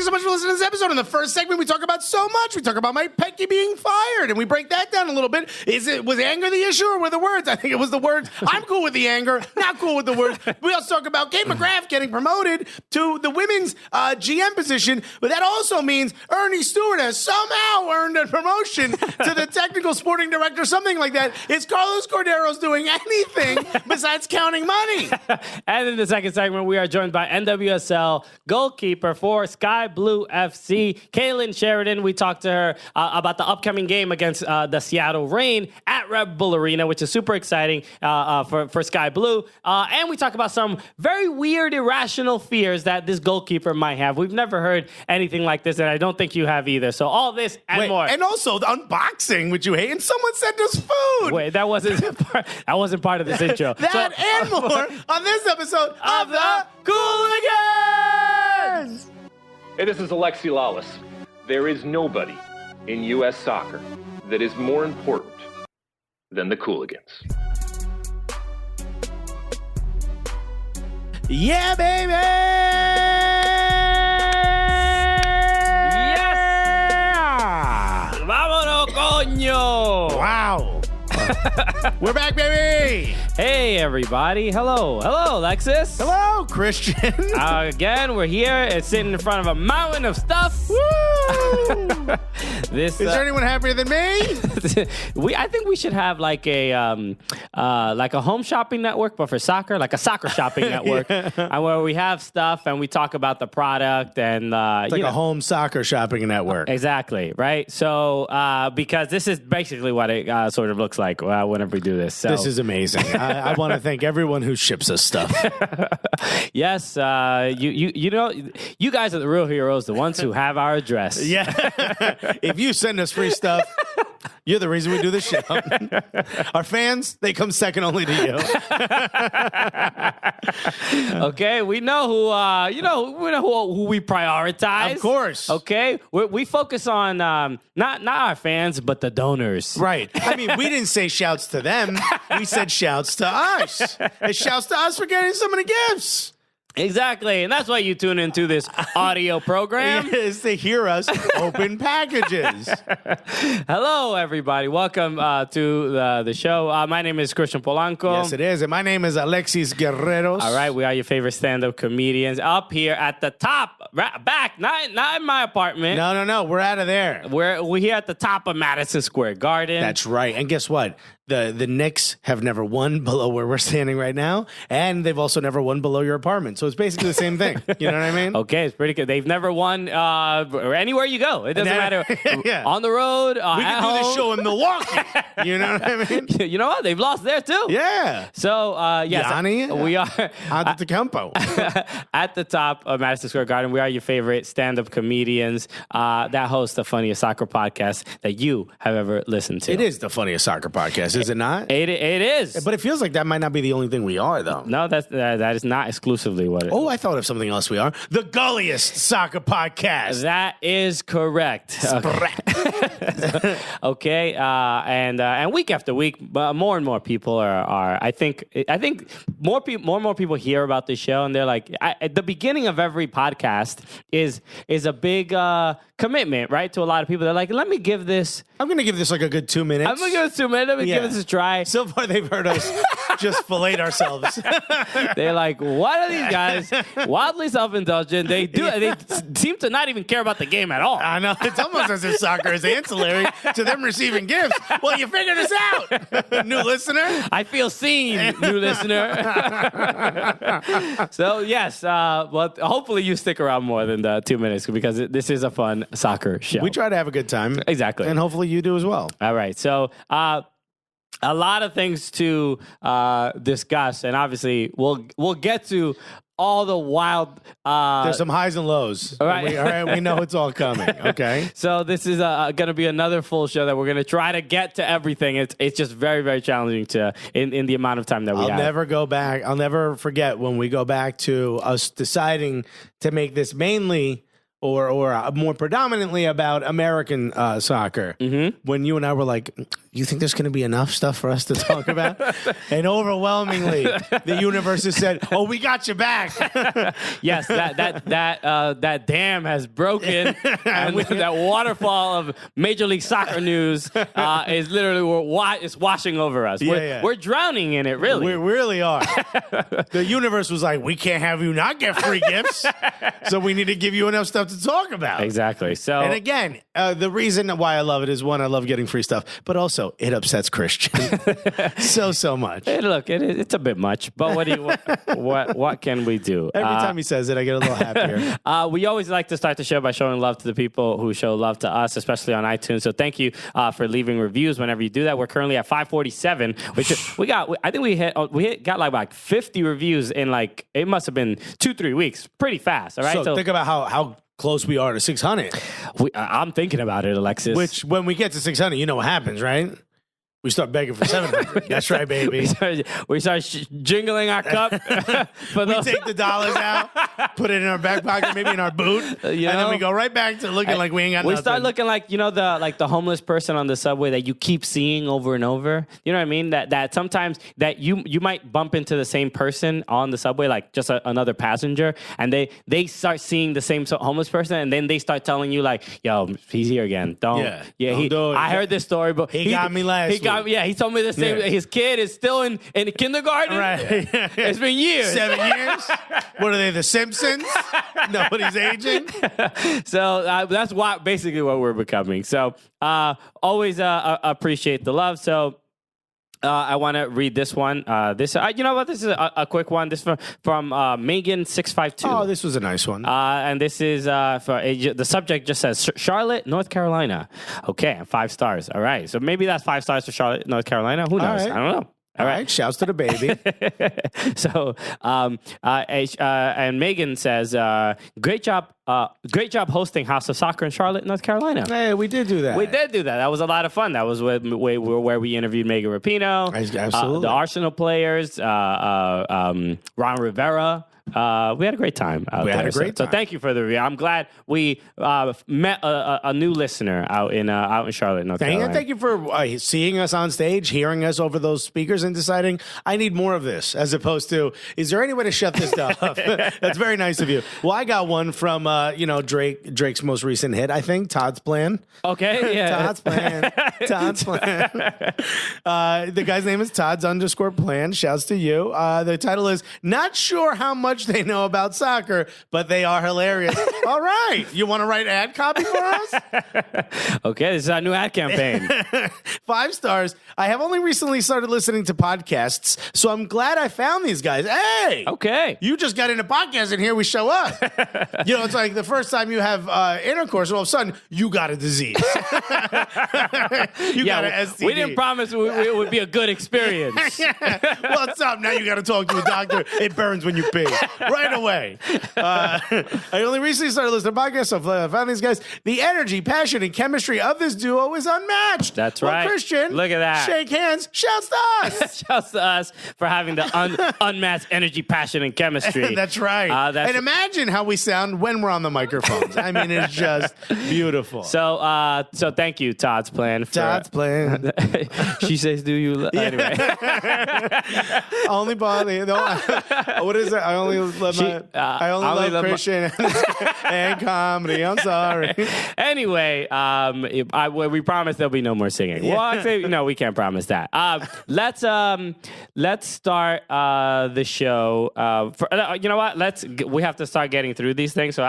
you so much for listening to this episode. In the first segment, we talk about so much. We talk about Mike Petke being fired, and we break that down a little bit. Was anger the issue, or were the words? I think it was the words. I'm cool with the anger, not cool with the words. We also talk about Kate McGrath getting promoted to the women's GM position, but that also means Ernie Stewart has somehow earned a promotion to the technical sporting director, something like that. Is Carlos Corderos doing anything besides counting money? And in the second segment, we are joined by NWSL goalkeeper for Sky Blue FC, Kailen Sheridan. We talked to her about the upcoming game against the Seattle Reign at Red Bull Arena, which is super exciting for Sky Blue. And we talk about some very weird, irrational fears that this goalkeeper might have. We've never heard anything like this, and I don't think you have either. So all this and more. And also the unboxing, which you hate, and someone sent us food. Wait, that wasn't part of this intro. That and more on this episode of the Cooligans! Hey, this is Alexi Lawless. There is nobody in U.S. soccer that is more important than the Cooligans. Yeah, baby! Yes! Vámonos, coño! Wow. We're back, baby! Hey, everybody. Hello, Alexis. Hello, Christian. Again, we're here. It's sitting in front of a mountain of stuff. Woo! Is there anyone happier than me? I think we should have like a home shopping network, but for soccer, like a soccer shopping network, and where we have stuff and we talk about the product and it's like a home soccer shopping network. Exactly, right? So because this is basically what it sort of looks like whenever we do this. So. This is amazing. I want to thank everyone who ships us stuff. Yes, you know, you guys are the real heroes, the ones who have our address. Yeah. If you send us free stuff, you're the reason we do this show. Our fans, they come second only to you. Okay, we know who we prioritize. Of course. Okay, we focus on not our fans, but the donors. Right. I mean, we didn't say shouts to them. We said shouts to us. And shouts to us for getting so many gifts. Exactly, and that's why you tune into this audio program. Is to hear us open packages. Hello, everybody. Welcome to the show. My name is Christian Polanco. Yes, it is. And my name is Alexis Guerreros. All right, we are your favorite stand-up comedians up here at the top, back, not in my apartment. No. We're out of there. We're here at the top of Madison Square Garden. That's right. And guess what? The Knicks have never won below where we're standing right now, and they've also never won below your apartment. So it's basically the same thing. You know what I mean? Okay, it's pretty good. They've never won anywhere you go. It doesn't matter. Yeah. On the road, we at can do home. this show in Milwaukee. You know what I mean? You know what? They've lost there too. Yeah. So yes, Yanni, we are Antetokounmpo. at the top of Madison Square Garden. We are your favorite stand-up comedians that host the funniest soccer podcast that you have ever listened to. It is the funniest soccer podcast, is it not? It is. But it feels like that might not be the only thing we are, though. No, that is not exclusively what it is. Oh, I thought of something else we are. The gulliest soccer podcast. That is correct. Okay, and week after week, more and more people are. I think more people hear about this show, and they're like, at the beginning of every podcast is a big commitment, right? To a lot of people, they're like, let me give this. I'm going to give this like a good 2 minutes. I'm going to give it 2 minutes. Let me give this a try. So far, they've heard us just fillet ourselves. They're like, what are these guys? Wildly self-indulgent. They seem to not even care about the game at all. I know. It's almost as if soccer is ancillary to them receiving gifts. Well, you figured this out, new listener. I feel seen, new listener. So, yes, well, hopefully you stick around more than 2 minutes because this is a fun soccer show. We try to have a good time. Exactly. And hopefully you do as well. All right. So, a lot of things to discuss, and obviously we'll get to all the wild. There's some highs and lows. All right. We know it's all coming. Okay. So this is going to be another full show that we're going to try to get to everything. It's just very, very challenging in the amount of time that we have. I'll never go back. I'll never forget when we go back to us deciding to make this mainly or more predominantly about American soccer. Mm-hmm. When you and I were like, you think there's going to be enough stuff for us to talk about? And overwhelmingly, the universe has said, "Oh, we got you back." Yes, that dam has broken, and that waterfall of Major League Soccer news is literally it's washing over us. We're drowning in it, really. We really are. The universe was like, "We can't have you not get free gifts, so we need to give you enough stuff to talk about." Exactly. So, and again, the reason why I love it is, one, I love getting free stuff, but also it upsets Christian so much. Hey, look, it's a bit much, but what can we do? Every time he says it, I get a little happier. We always like to start the show by showing love to the people who show love to us, especially on iTunes. So thank you for leaving reviews whenever you do that. We're currently at 547, which I think we got like 50 reviews in like, it must have been 2-3 weeks. Pretty fast, all right? So think about how close we are to 600. I'm thinking about it, Alexis. Which, when we get to 600, you know what happens, right? We start begging for 700. That's right, baby. We start jingling our cup. We take the dollars out, put it in our back pocket, maybe in our boot, and then we go right back to looking like we ain't got nothing. We start looking like, the homeless person on the subway that you keep seeing over and over. You know what I mean? That sometimes that you might bump into the same person on the subway, like just another passenger, and they start seeing the same homeless person, and then they start telling you like, "Yo, he's here again. Don't do it." I heard this story, but he got me last week. He told me the same. Yeah. His kid is still in kindergarten. Right. It's been years. 7 years. What are they, the Simpsons? Nobody's aging. So that's basically what we're becoming. So always appreciate the love. So I want to read this one. This is a quick one. This is from Megan652. Oh, this was a nice one. And this is the subject just says Charlotte, North Carolina. Okay, 5 stars. All right, so maybe that's 5 stars for Charlotte, North Carolina. Who knows? Right. I don't know. All right, shouts to the baby. So, and Megan says, great job hosting House of Soccer in Charlotte, North Carolina. Hey, we did do that. We did do that. That was a lot of fun. That was where we interviewed Megan Rapinoe. Absolutely. The Arsenal players, Ron Rivera. We had a great time out there. We had a great time. So thank you for the review. I'm glad we met a new listener out in Charlotte, North Carolina. Thank you for seeing us on stage, hearing us over those speakers, and deciding I need more of this, as opposed to, is there any way to shut this down? That's very nice of you. Well, I got one from Drake's most recent hit, I think, Todd's Plan. Okay, yeah. Todd's Plan. The guy's name is Todd's_plan. Shouts to you. The title is Not Sure How Much they know about soccer, but they are hilarious. All right. You want to write ad copy for us? Okay, this is our new ad campaign. 5 stars. I have only recently started listening to podcasts, so I'm glad I found these guys. Hey! Okay. You just got into podcasts, and here we show up. It's like the first time you have intercourse, all of a sudden, you got a disease. You got an STD. We didn't promise it would be a good experience. What's up? Now you got to talk to a doctor. It burns when you pee. Right away. I only recently started listening to podcasts, so I found these guys. The energy, passion, and chemistry of this duo is unmatched. That's right. Christian, look at that. Shake hands. Shouts to us. Shouts to us for having the unmatched energy, passion, and chemistry. That's right. And imagine how we sound when we're on the microphones. I mean, it's just beautiful. So thank you, Todd's Plan. Todd's Plan. She says, "Do you?" Anyway. Only body. What is it? I only love Christian and comedy. I'm sorry. Anyway, we promise there'll be no more singing. Yeah. Well, actually, no, we can't promise that. Let's start the show. You know what? We have to start getting through these things. So,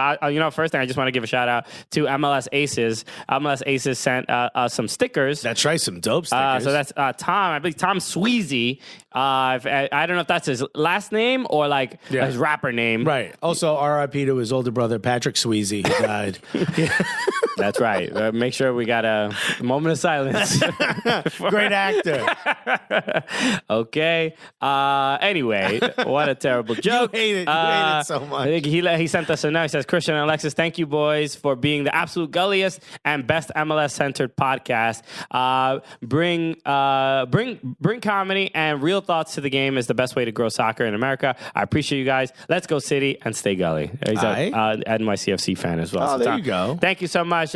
first thing I just want to give a shout out to MLS Aces. MLS Aces sent some stickers. That's right, some dope stickers. So that's Tom. I believe Tom Sweezy. I don't know if that's his last name or like his rapper name. Right. Also, R.I.P. to his older brother, Patrick Sweezy, who died. That's right. Make sure we got a moment of silence. Great actor. Okay. Anyway, what a terrible joke. You hate it so much. He sent us a note. He says, Christian and Alexis, thank you, boys, for being the absolute gulliest and best MLS-centered podcast. Bring comedy and real thoughts to the game is the best way to grow soccer in America. I appreciate you guys. Let's go City and stay gully. He's an NYCFC fan as well. Oh, so there you go. Thank you so much. much.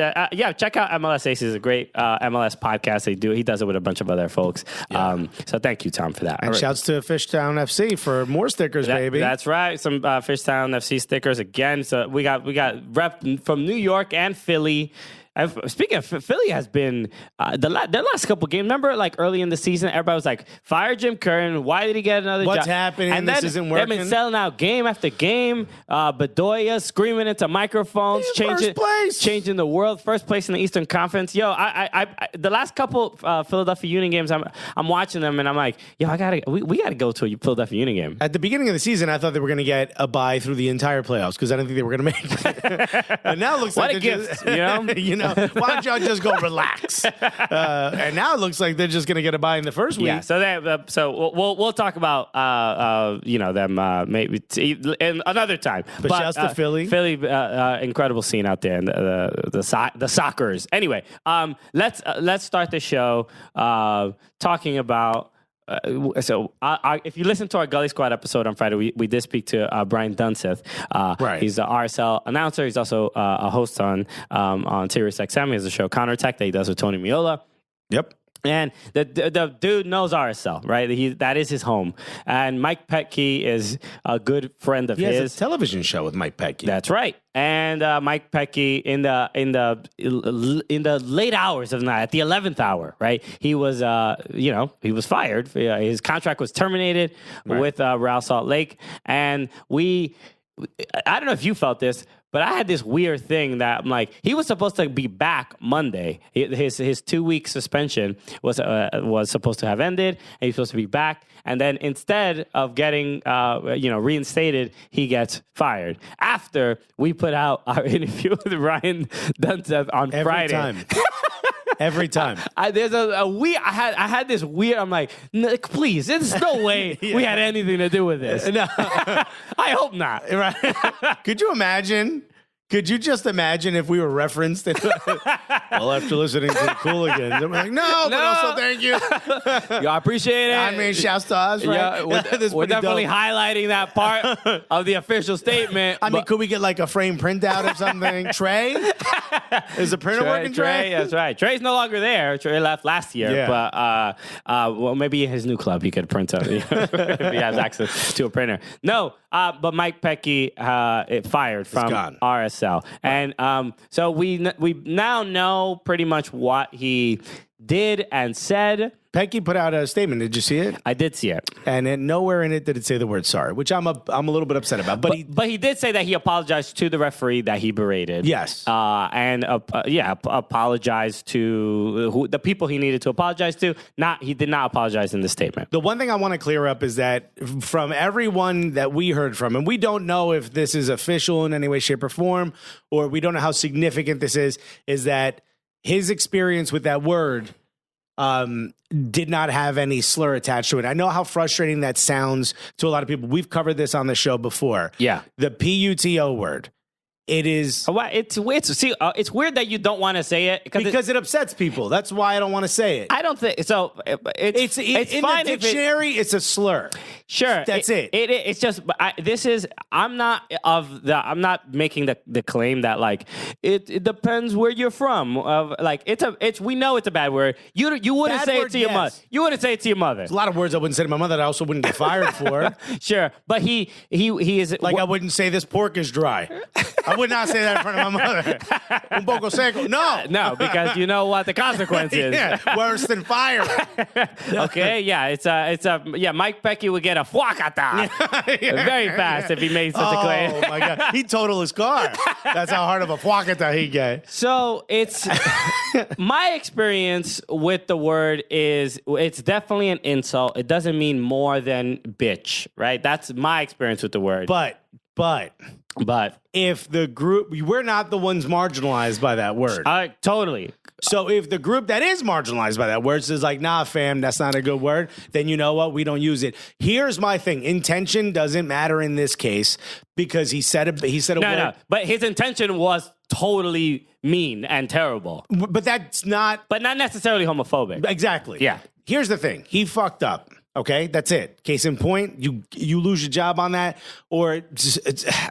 Check out MLS Aces. A great MLS podcast he does it with a bunch of other folks. Yeah. So thank you, Tom, for that. And shouts to Fishtown FC for more stickers, baby. That's right. Some Fishtown FC stickers again. So we got rep from New York and Philly. Speaking of, Philly has been their last couple games. Remember, like early in the season, everybody was like, "Fire Jim Curran. Why did he get another job? What's happening? And this isn't working." They've been selling out game after game. Bedoya screaming into microphones, changing the world. First place in the Eastern Conference. Yo, I the last couple Philadelphia Union games, I'm watching them and I'm like, yo, we gotta go to a Philadelphia Union game. At the beginning of the season, I thought they were going to get a bye through the entire playoffs because I didn't think they were going to make it. But now it looks what like a gift, you know. Why don't y'all just go relax? And now it looks like they're just going to get a bye in the first week. Yeah, so we'll talk about them maybe in another time. But shouts to Philly. Philly, incredible scene out there, and the Sockers. Anyway, let's start the show talking about. If you listen to our Gully Squad episode on Friday, we did speak to Brian Dunseth. Right. He's the RSL announcer. He's also a host on Sirius XM. He has a show Counterattack that he does with Tony Miola. Yep. And the dude knows RSL, right? That is his home. And Mike Petke is a good friend of his. He has a television show with Mike Petke. That's right. And Mike Petke in the late hours of the night, at the 11th hour, right? He was he was fired. His contract was terminated with Real Salt Lake, and I don't know if you felt this, but I had this weird thing that I'm like, he was supposed to be back Monday. His 2-week suspension was supposed to have ended, and he's supposed to be back. And then instead of getting reinstated, he gets fired. After we put out our interview with Ryan Dunseth on Friday. Time. Every time. There's I had this weird, I'm like, please, there's no way we had anything to do with this. No. I hope not. Right. Could you imagine? Could you just imagine if we were referenced? Well, after listening to the Cooligans, I'm like, no, but also thank you. I appreciate it. I mean, shouts to us, right? Yeah, we're definitely highlighting that part of the official statement. I mean, could we get like a frame printout or something? Trey? Is the printer working, Trey? That's right. Trey's no longer there. Trey left last year, but maybe his new club he could print out if he has access to a printer. No, but Mike Petke fired from RSL. And so we now know pretty much what he did and said. Petke put out a statement. Did you see it? I did see it. And nowhere in it did it say the word sorry, which I'm a little bit upset about. But he did say that he apologized to the referee that he berated. Yes. Apologized to the people he needed to apologize to. He did not apologize in the statement. The one thing I want to clear up is that from everyone that we heard from, and we don't know if this is official in any way, shape, or form, or we don't know how significant this is that his experience with that word did not have any slur attached to it. I know how frustrating that sounds to a lot of people. We've covered this on the show before. Yeah. The PUTO word. It is. It's weird that you don't want to say it because it upsets people. That's why I don't want to say it. I don't think so. It's in fine the dictionary. It's a slur. Sure, that's it. It's just I'm not making the claim that like it depends where you're from. We know it's a bad word. You wouldn't say it to your mother. You wouldn't say it to your mother. There's a lot of words I wouldn't say to my mother that I also wouldn't get fired for. Sure, but he is like I wouldn't say this pork is dry. I would not say that in front of my mother. Un poco seco. No, because you know what the consequence is. Yeah, worse than fire. Okay, yeah, Mike Petke would get a fuacata very fast if he made such a claim. Oh my God, he'd total his car. That's how hard of a fuacata he'd get. So it's my experience with the word is it's definitely an insult. It doesn't mean more than bitch, right? That's my experience with the word. But if the group, we're not the ones marginalized by that word. Totally. So if the group that is marginalized by that word says like, nah, fam, that's not a good word, then you know what? We don't use it. Here's my thing. Intention doesn't matter in this case because he said a word. No, but his intention was totally mean and terrible. But that's not. But not necessarily homophobic. Exactly. Yeah. Here's the thing. He fucked up. Okay, that's it. Case in point, you lose your job on that, or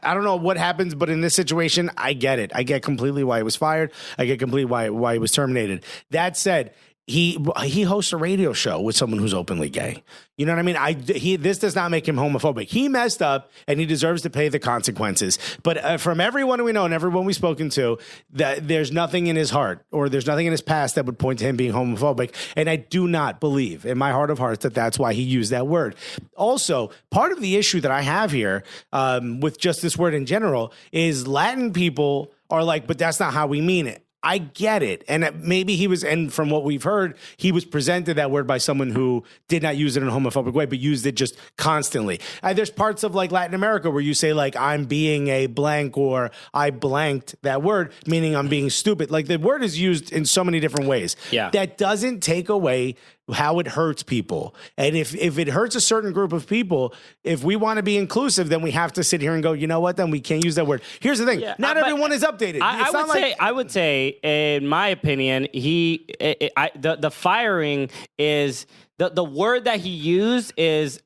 I don't know what happens, but in this situation, I get it. I get completely why he was fired. I get completely why he was terminated. That said, he hosts a radio show with someone who's openly gay. You know what I mean? This does not make him homophobic. He messed up, and he deserves to pay the consequences. But from everyone we know and everyone we've spoken to, that there's nothing in his heart or there's nothing in his past that would point to him being homophobic. And I do not believe in my heart of hearts that that's why he used that word. Also, part of the issue that I have here with just this word in general is Latin people are like, but that's not how we mean it. I get it. And maybe and from what we've heard, he was presented that word by someone who did not use it in a homophobic way, but used it just constantly. There's parts of like Latin America where you say like, I'm being a blank, or I blanked that word, meaning I'm being stupid. Like the word is used in so many different ways. Yeah. That doesn't take away how it hurts people. And if it hurts a certain group of people, if we want to be inclusive, then we have to sit here and go, you know what, then we can't use that word. Here's the thing. Not everyone is updated. I would say, in my opinion, the firing is... The word that he used is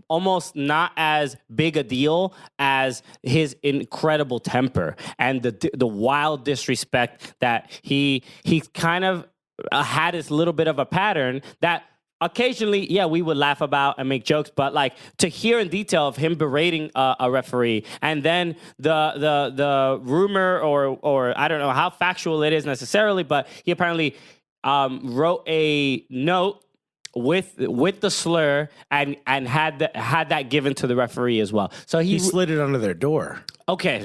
almost not as big a deal as his incredible temper and the wild disrespect that he kind of had this little bit of a pattern that occasionally, we would laugh about and make jokes, but like to hear in detail of him berating a referee, and then the rumor or I don't know how factual it is necessarily, but he apparently wrote a note with the slur and had that given to the referee as well. So he slid it under their door. Okay,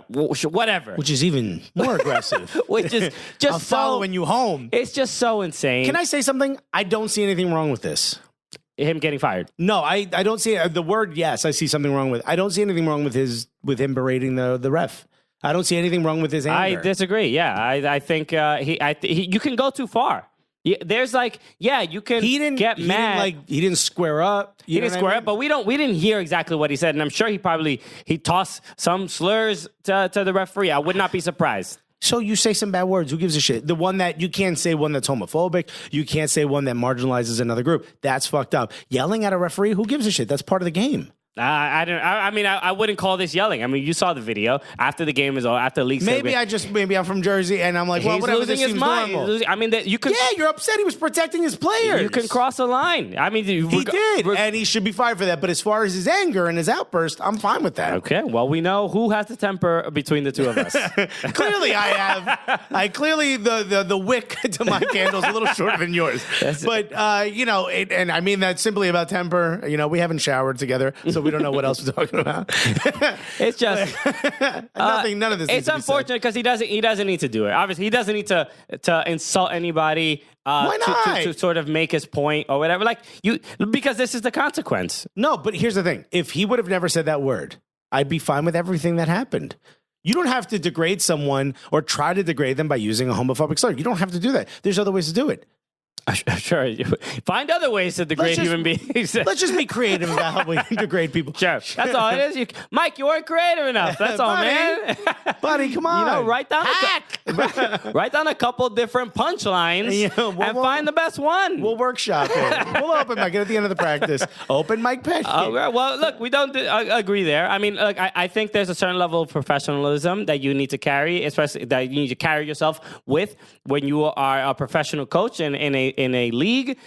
whatever. Which is even more aggressive. Which is just I'm following you home. It's just so insane. Can I say something? I don't see anything wrong with this. Him getting fired? No, I don't see the word. Yes, I see something wrong with. I don't see anything wrong with him berating the ref. I don't see anything wrong with his anger. I disagree. Yeah, I think you can go too far. Yeah, there's like, you can get mad. He didn't square up. He didn't square up, but we didn't hear exactly what he said, and I'm sure he tossed some slurs to the referee. I would not be surprised. So you say some bad words. Who gives a shit? The one that you can't say one that's homophobic. You can't say one that marginalizes another group. That's fucked up. Yelling at a referee. Who gives a shit? That's part of the game. I wouldn't call this yelling. I mean, you saw the video after the game is over, after the league. Maybe I'm from Jersey and I'm like, well, whatever. Losing his mind. You can. Yeah, you're upset. He was protecting his players. You can cross a line. I mean, he did, and he should be fired for that. But as far as his anger and his outburst, I'm fine with that. Okay. Well, we know who has the temper between the two of us. Clearly, I have. Clearly the wick to my candle is a little shorter than yours. But and I mean that simply about temper. You know, we haven't showered together, so we don't know what else we're talking about. It's just none of this. It's unfortunate because he doesn't need to do it. Obviously, he doesn't need to insult anybody. Why not? To sort of make his point or whatever. Because this is the consequence. No, but here's the thing: if he would have never said that word, I'd be fine with everything that happened. You don't have to degrade someone or try to degrade them by using a homophobic slur. You don't have to do that. There's other ways to do it. Sure. Find other ways to degrade human beings. Let's just be creative about how we degrade people. Sure. That's all it is. Mike, you weren't creative enough. That's all, man. Buddy, come on. Write down a couple different punchlines and find the best one. We'll workshop it. We'll open mic at the end of the practice. Open Mike Petke. Well, look, we don't agree there. I mean, look, I think there's a certain level of professionalism that you need to carry, especially that you need to carry yourself with when you are a professional coach in a league,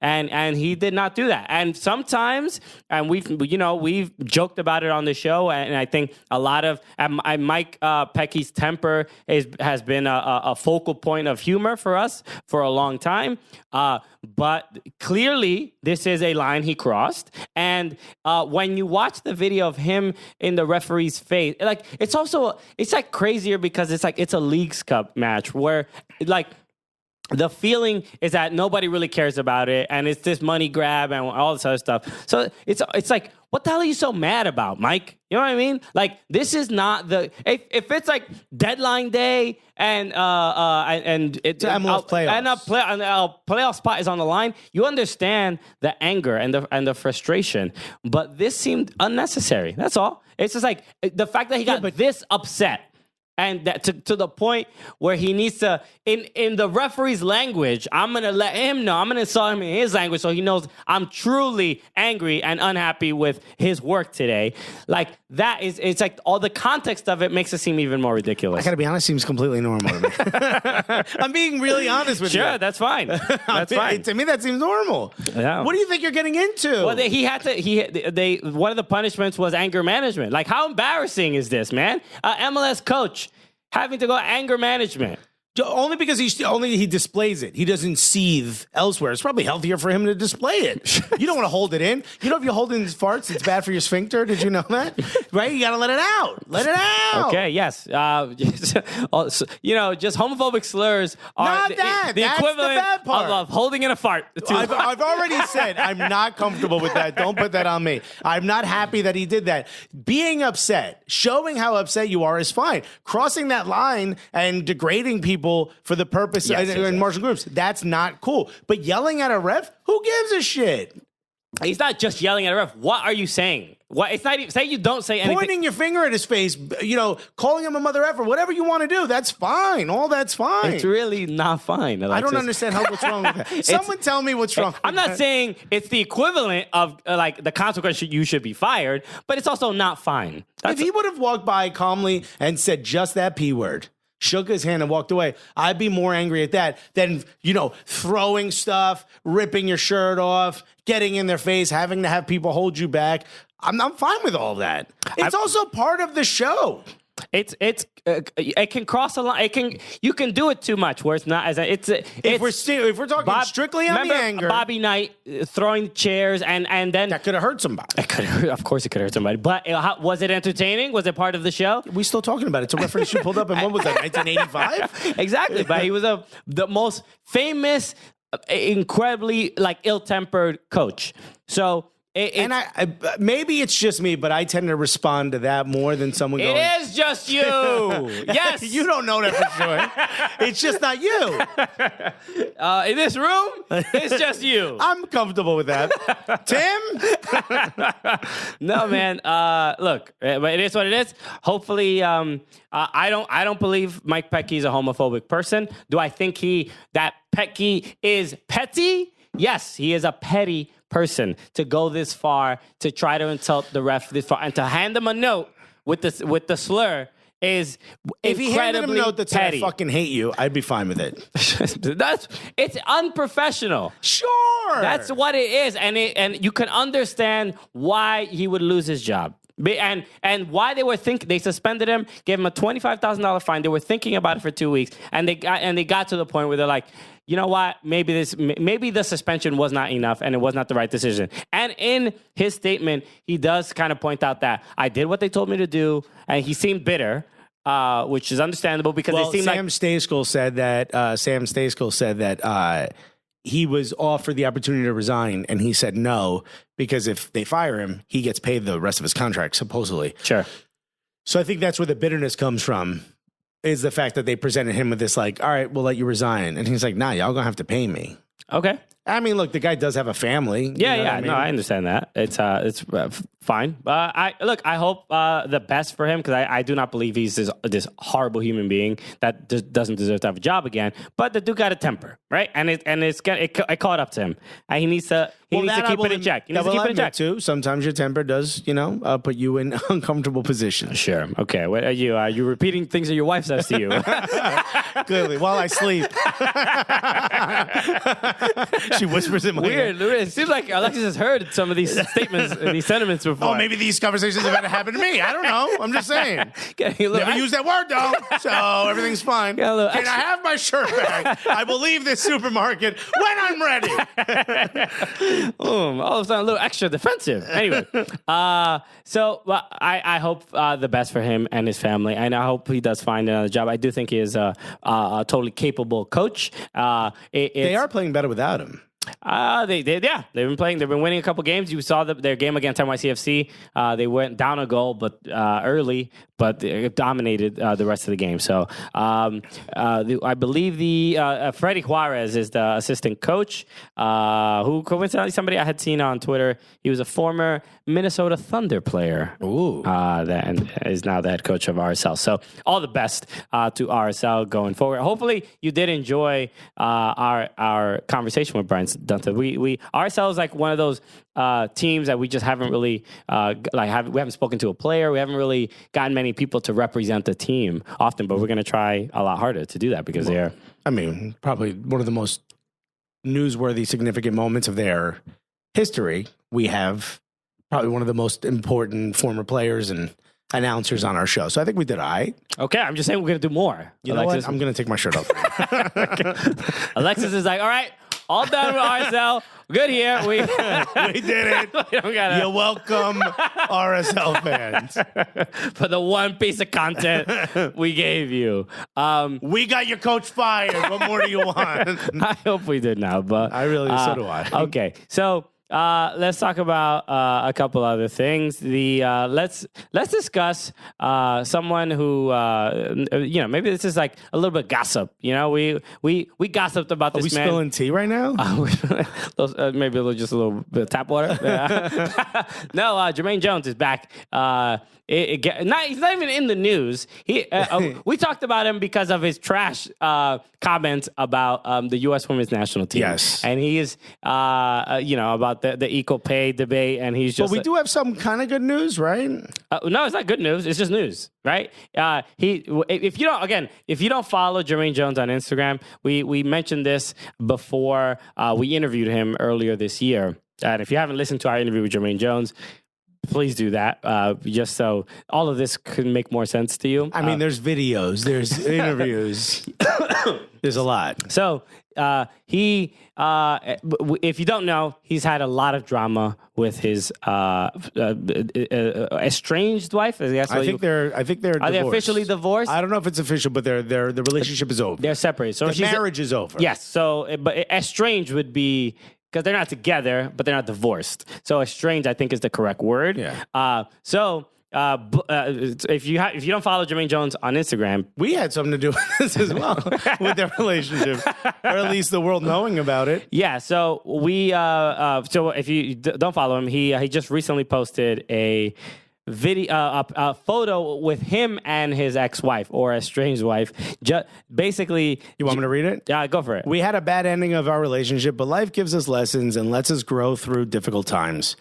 and he did not do that. And sometimes, and we've joked about it on the show, and I think a lot of Mike Petke's temper has been a focal point of humor for us for a long time. But clearly, this is a line he crossed. And when you watch the video of him in the referee's face, it's crazier because it's a Leagues Cup match where the feeling is that nobody really cares about it, and it's this money grab and all this other stuff. So it's like, what the hell are you so mad about, Mike? You know what I mean? Like, this is not if it's like deadline day and it's MLS playoffs and a playoff spot is on the line, you understand the anger and the frustration. But this seemed unnecessary. That's all. It's just like the fact that he got this upset And that to the point where he needs to, in the referee's language, I'm going to let him know. I'm going to insult him in his language so he knows I'm truly angry and unhappy with his work today. Like, it's like all the context of it makes it seem even more ridiculous. I got to be honest, seems completely normal to me. I'm being really honest with you. Sure, that's fine. That's fine. To me, that seems normal. Yeah. What do you think you're getting into? Well, one of the punishments was anger management. Like, how embarrassing is this, man? MLS coach having to go anger management. Only because he displays it. He doesn't seethe elsewhere. It's probably healthier for him to display it. You don't want to hold it in. You know, if you hold in his farts, it's bad for your sphincter. Did you know that? Right? You got to let it out. Let it out. Okay, yes. Just homophobic slurs are Not that. the That's equivalent the bad part. of holding in a fart. I've already said I'm not comfortable with that. Don't put that on me. I'm not happy that he did that. Being upset, showing how upset you are is fine. Crossing that line and degrading people for the purpose in martial groups, that's not cool. But yelling at a ref, who gives a shit? He's not just yelling at a ref. What are you saying? What? It's not even, say you don't say anything. Pointing your finger at his face, calling him a mother effer, whatever you want to do, that's fine. All that's fine. It's really not fine. Alexis. I don't understand what's wrong with that. Someone tell me what's wrong. I'm not saying it's the equivalent of the consequence you should be fired, but it's also not fine. If he would have walked by calmly and said just that P word, shook his hand and walked away, I'd be more angry at that than, throwing stuff, ripping your shirt off, getting in their face, having to have people hold you back. I'm fine with all that. It's also part of the show. It can cross a line. You can do it too much where it's not as if we're talking strictly on the anger. Bobby Knight throwing chairs and then that could have hurt somebody. Of course, it could hurt somebody. But was it entertaining? Was it part of the show? We still talking about it. It's a reference you pulled up in what was that? 1985. Exactly. But he was the most famous, incredibly ill-tempered coach. So. Maybe it's just me, but I tend to respond to that more than someone going, it is just you. Yes. You don't know that for sure. It's just not you. In this room, it's just you. I'm comfortable with that. Tim? No, man. Look, but it is what it is. Hopefully, I don't believe Mike Petke is a homophobic person. Do I think that Petke is petty? Yes, he is a petty person to go this far, to try to insult the ref this far, and to hand him a note with the slur is if he handed him a note that said petty. I fucking hate you, I'd be fine with it. It's unprofessional. Sure, that's what it is, and you can understand why he would lose his job. And why they suspended him, gave him a $25,000 fine. They were thinking about it for 2 weeks, and they got to the point where they're like, you know what? Maybe the suspension was not enough, and it was not the right decision. And in his statement, he does kind of point out that I did what they told me to do, and he seemed bitter, which is understandable because it seemed Sam Stejskal said that he was offered the opportunity to resign, and he said no because if they fire him, he gets paid the rest of his contract, supposedly. Sure. So I think that's where the bitterness comes from. Is the fact that they presented him with this, all right, we'll let you resign. And he's like, nah, y'all gonna have to pay me. Okay. I mean, look, the guy does have a family. Yeah. No, I understand that. It's fine. I hope the best for him because I do not believe he's this horrible human being that doesn't deserve to have a job again. But the dude got a temper, right? And it caught up to him, and he needs to keep it in check. He needs to keep it in check too. Sometimes your temper does, put you in uncomfortable positions. Sure. Okay. What are you? Are you repeating things that your wife says to you? Clearly, while I sleep. She whispers in my ear. Weird. It seems like Alexis has heard some of these statements, these sentiments before. Oh, maybe these conversations have had to happen to me. I don't know. I'm just saying. Never use that word, though. So everything's fine. Can I have my shirt back? I will leave this supermarket when I'm ready. All of a sudden, a little extra defensive. Anyway, I hope the best for him and his family, and I hope he does find another job. I do think he is a totally capable coach. They are playing better without him. They've been playing. They've been winning a couple games. You saw their game against NYCFC. They went down a goal, but early, but they dominated the rest of the game. So I believe the Freddie Juarez is the assistant coach, who coincidentally somebody I had seen on Twitter. He was a former Minnesota Thunder player. Ooh. And is now the head coach of RSL. So all the best to RSL going forward. Hopefully you did enjoy our conversation with Brian Dunta. We RSL is like one of those teams that we just haven't really we haven't spoken to a player. We haven't really gotten many people to represent the team often, but we're going to try a lot harder to do that because they're. I mean, probably one of the most newsworthy, significant moments of their history. We have probably one of the most important former players and announcers on our show. So I think we did all right. Okay, I'm just saying we're going to do more. You know what? I'm going to take my shirt off. Alexis is like, all right, all done with RSL. Good here. We did it. You're welcome, RSL fans. For the one piece of content we gave you. We got your coach fired. What more do you want? I hope we did now, but I really so do I. Okay, so let's talk about a couple other things. Let's discuss someone who maybe this is like a little bit gossip. We gossiped about this man. Are we spilling tea right now? Maybe just a little bit of tap water. No, Jermaine Jones is back. He's not even in the news. We talked about him because of his trash comments about the U.S. Women's National Team. Yes, and he is, about the equal pay debate, and he's just. But we do have some kind of good news, right? No, it's not good news. It's just news, right? If you don't follow Jermaine Jones on Instagram, we mentioned this before we interviewed him earlier this year, and if you haven't listened to our interview with Jermaine Jones. Please do that, just so all of this could make more sense to you. I mean, there's videos, there's interviews, there's a lot. So if you don't know, he's had a lot of drama with his estranged wife. I think they're Are divorced. they officially divorced? I don't know if it's official, but the relationship is over. They're separated. So the marriage is over. Yes. So, but estranged would be. Because they're not together, but they're not divorced. So estranged, I think, is the correct word. Yeah. If you don't follow Jermaine Jones on Instagram, we had something to do with this as well, with their relationship, or at least the world knowing about it. Yeah. So so if you don't follow him, he just recently posted a a photo with him and his ex-wife or estranged wife. Basically, you want me to read it? Yeah, go for it. We had a bad ending of our relationship, but life gives us lessons and lets us grow through difficult times.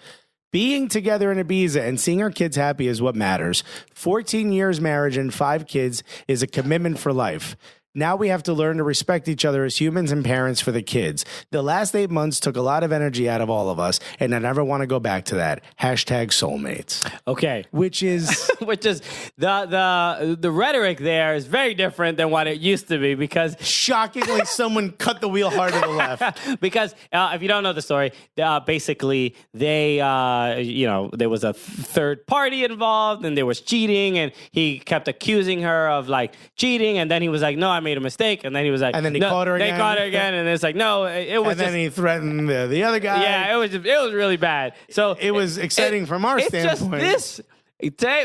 Being together in Ibiza and seeing our kids happy is what matters. 14 years marriage and 5 kids is a commitment for life. Now we have to learn to respect each other as humans and parents for the kids. The last 8 months took a lot of energy out of all of us, and I never want to go back to that. #soulmates. Okay. Which is the rhetoric there is very different than what it used to be because shockingly someone cut the wheel hard to the left. Because if you don't know the story, basically they there was a third party involved and there was cheating and he kept accusing her of like cheating and then he was like, no, I made a mistake, and then he was like, and then he caught her again. They caught her again, and it's like, no, it was. And then he threatened the other guy. Yeah, it was really bad. So it was exciting from our standpoint.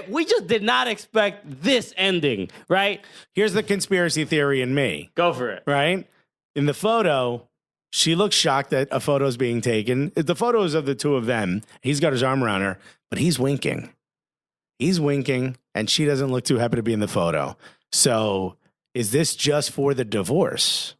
We just did not expect this ending, right? Here's the conspiracy theory in me. Go for it. Right? In the photo, she looks shocked that a photo's being taken. The photo is of the two of them. He's got his arm around her, but he's winking. He's winking, and she doesn't look too happy to be in the photo. So is this just for the divorce?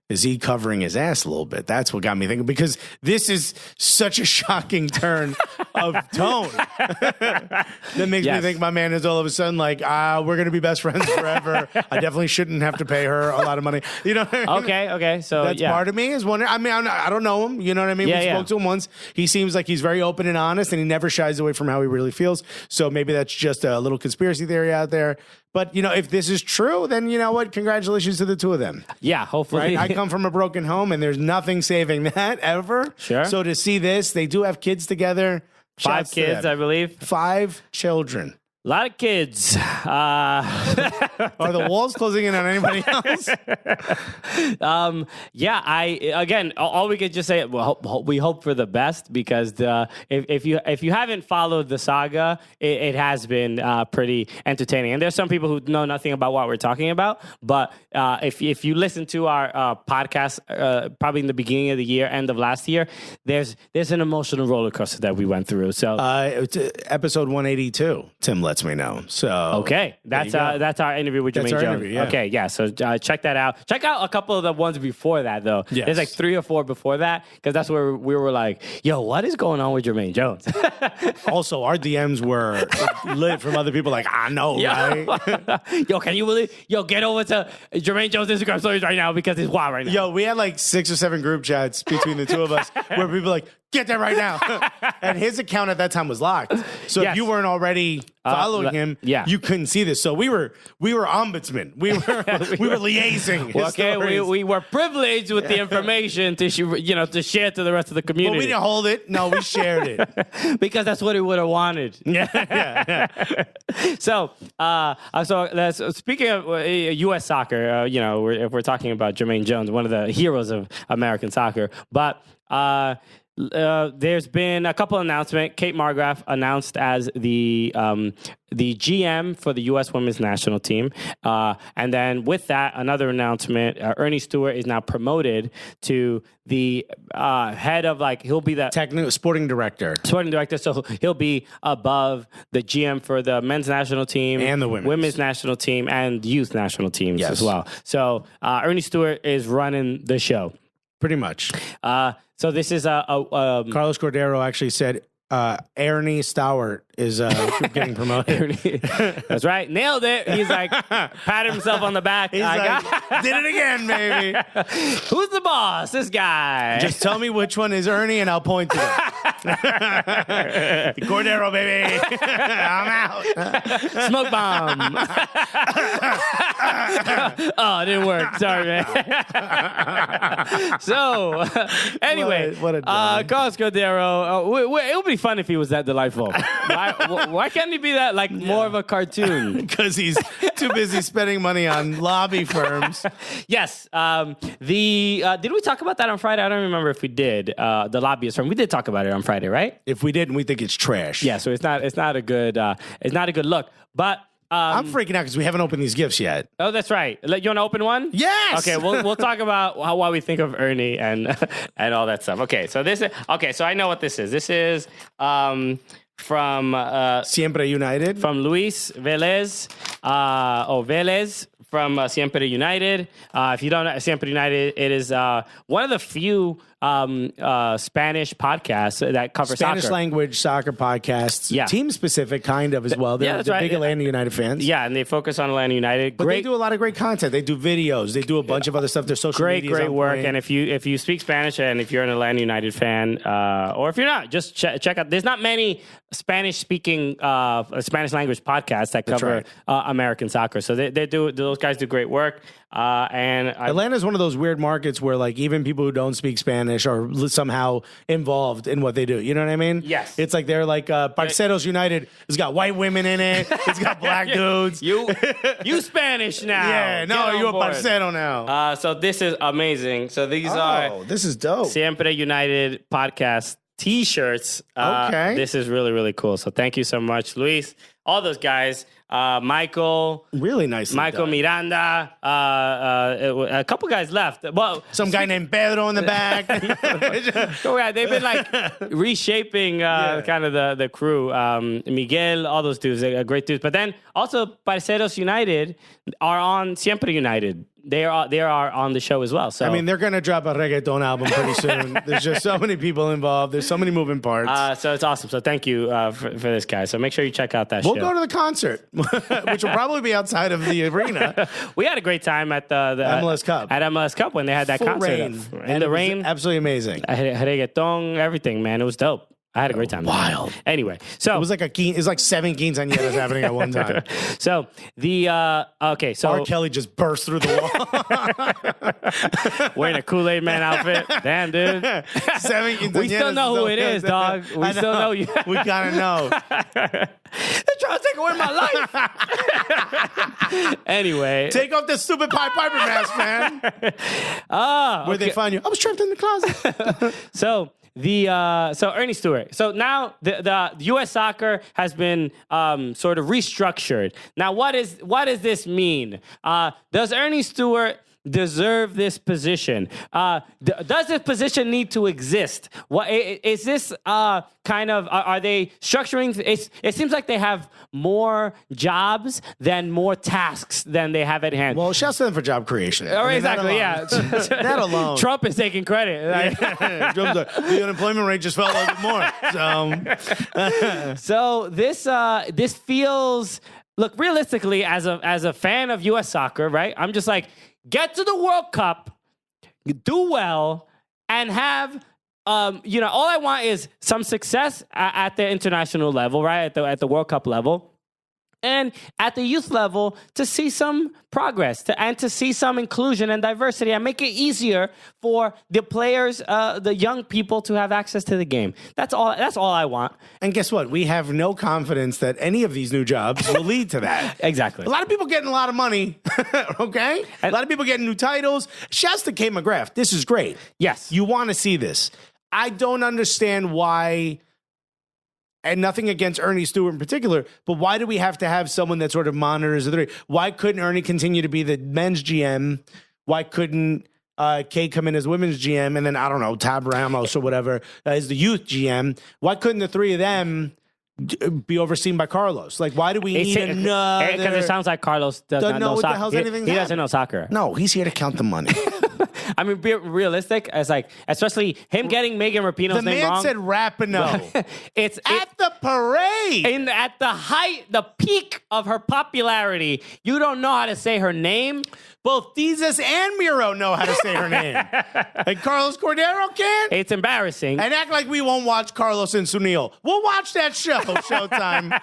Is he covering his ass a little bit? That's what got me thinking, because this is such a shocking turn of tone. That makes me think my man is all of a sudden like, we're going to be best friends forever. I definitely shouldn't have to pay her a lot of money. You know what I mean? Okay. So that's part of me is wondering. I mean, I don't know him. You know what I mean? We spoke to him once. He seems like he's very open and honest, and he never shies away from how he really feels. So maybe that's just a little conspiracy theory out there. But, if this is true, then you know what? Congratulations to the two of them. Yeah, hopefully. Right? I come from a broken home, and there's nothing saving that ever. Sure. So to see this, they do have kids together. 5 kids, I believe. 5 children. A lot of kids. Are the walls closing in on anybody else? All we could just say, we hope for the best, because if you haven't followed the saga, it has been pretty entertaining. And there's some people who know nothing about what we're talking about, but if you listen to our podcast, probably in the beginning of the year, end of last year, there's an emotional roller coaster that we went through. So it's episode 182. Tim lets me know. So okay, that's our interview with Jermaine Jones. Interview, yeah. Okay, yeah. So check that out. Check out a couple of the ones before that, though. Yes. There's like 3 or 4 before that, because that's where we were like, "Yo, what is going on with Jermaine Jones?" Also, our DMs were lit from other people. Like, I know, right? Yo, can you believe? Yo, get over to Jermaine Jones' Instagram stories right now, because it's wild right now. Yo, we had like 6 or 7 group chats between the two of us where people were like, get that right now. And his account at that time was locked. So Yes. if you weren't already following him, you couldn't see this. So we were ombudsmen. We were liaising. Well, okay, we were privileged with the information to share to the rest of the community. But we didn't hold it. No, we shared it. Because that's what he would have wanted. Yeah. So speaking of U.S. soccer, if we're talking about Jermaine Jones, one of the heroes of American soccer, but there's been a couple announcements. Kate Margraf announced as the GM for the U.S. Women's National Team. And then with that, another announcement, Ernie Stewart is now promoted to the head of, he'll be the sporting director. So he'll be above the GM for the men's national team and the women's national team and youth national teams as well. So Ernie Stewart is running the show. Pretty much. So this is Carlos Cordero actually said Ernie Stewart is getting promoted. That's right. Nailed it. He's like, patted himself on the back. He's like, did it again, baby. Who's the boss? This guy. Just tell me which one is Ernie and I'll point to it. Cordero, baby. I'm out. Smoke bomb. Oh, it didn't work. Sorry, man. So, anyway, what a Carlos Cordero, it would be fun if he was that delightful. Why can't he be that, more of a cartoon? Because he's too busy spending money on lobby firms. Yes. Did we talk about that on Friday? I don't remember if we did. The lobbyist firm. We did talk about it on Friday, right? If we didn't, we think it's trash. Yeah. So it's not a good look. But I'm freaking out because we haven't opened these gifts yet. Oh, that's right. You want to open one? Yes. Okay, we'll talk about what we think of Ernie and all that stuff. Okay, so so I know what this is. This is from Siempre United. From Luis Velez. Velez from Siempre United. If you don't know Siempre United, it is one of the few Spanish podcasts that cover Spanish soccer. language soccer podcasts. Yeah. Team specific kind of as well. They're big Atlanta United fans. Yeah, and they focus on Atlanta United. But they do a lot of great content. They do videos. They do a bunch of other stuff. Their social media. Great work. And if you speak Spanish and if you're an Atlanta United fan, or if you're not, just check out. There's not many Spanish speaking Spanish language podcasts that cover American soccer. So those guys do great work. Atlanta is one of those weird markets where even people who don't speak Spanish are somehow involved in what they do. You know what I mean? Yes. It's like they're like Parceros United. It's got white women in it. It's got black dudes. You Spanish now. Yeah, no, you're a Parcero now. So this is amazing. So these are this is dope. Siempre United podcast T-shirts. Okay. This is really, really cool. So thank you so much, Luis. All those guys. Michael. Really nice. Michael done. Miranda. A couple guys left. Well, some guy named Pedro in the back. They've been reshaping kind of the crew. Miguel, all those dudes, great dudes. But then also Parceros United are on Siempre United. They are on the show as well. So they're gonna drop a reggaeton album pretty soon. There's just so many people involved. There's so many moving parts. So it's awesome. So thank you for this guy. So make sure you check out that show. We'll go to the concert, which will probably be outside of the arena. We had a great time at the MLS Cup. At MLS Cup when they had that Full concert rain. in the rain. Absolutely amazing. Reggaeton, everything, man. It was dope. I had a great time. Wild. Anyway, so It was like it was like 7 quinceañeras happening at one time. so okay, so R. Kelly just burst through the wall wearing a Kool-Aid Man outfit. Damn, dude. 7 quinceañeras. We still know who it is, dog. We still know you. We gotta know. They're trying to take away my life. Anyway, Take off this stupid Pied Piper mask, man. Where'd they find you? I was trapped in the closet. So Ernie Stewart. So now the U.S. soccer has been sort of restructured. Now, what does this mean? Does Ernie Stewart deserve this position? Does this position need to exist? What is this kind of? Are they structuring? It seems like they have more jobs than more tasks than they have at hand. Well, shouts to them for job creation. Exactly. Yeah. That alone. Trump is taking credit. Trump's like, the unemployment rate just fell a little bit more. So this feels. Look, realistically, as a fan of U.S. soccer, right? I'm just like, get to the World Cup, do well, and have, all I want is some success at the international level, right? At the World Cup level. And at the youth level, to see some progress and to see some inclusion and diversity and make it easier for the players, the young people to have access to the game. That's all I want. And guess what? We have no confidence that any of these new jobs will lead to that. Exactly. A lot of people getting a lot of money, okay? A lot of people getting new titles. Shouts to Kate McGrath. This is great. Yes. You want to see this. I don't understand why, and nothing against Ernie Stewart in particular, but why do we have to have someone that sort of monitors the three? Why couldn't Ernie continue to be the men's GM? Why couldn't Kate come in as women's GM? And then, I don't know, Tab Ramos or whatever is the youth GM. Why couldn't the three of them be overseen by Carlos? Like, why do we need another? Because it sounds like Carlos doesn't know what soccer. the hell's anything. He doesn't know soccer. No, he's here to count the money. I mean, be realistic. As like, especially him getting Megan Rapinoe's name wrong. The man said Rapinoe. It's at the parade. At the peak of her popularity, you don't know how to say her name. Both Jesus and Miro know how to say her name. And Carlos Cordero can't? It's embarrassing. And act like we won't watch Carlos and Sunil. We'll watch that show, Showtime.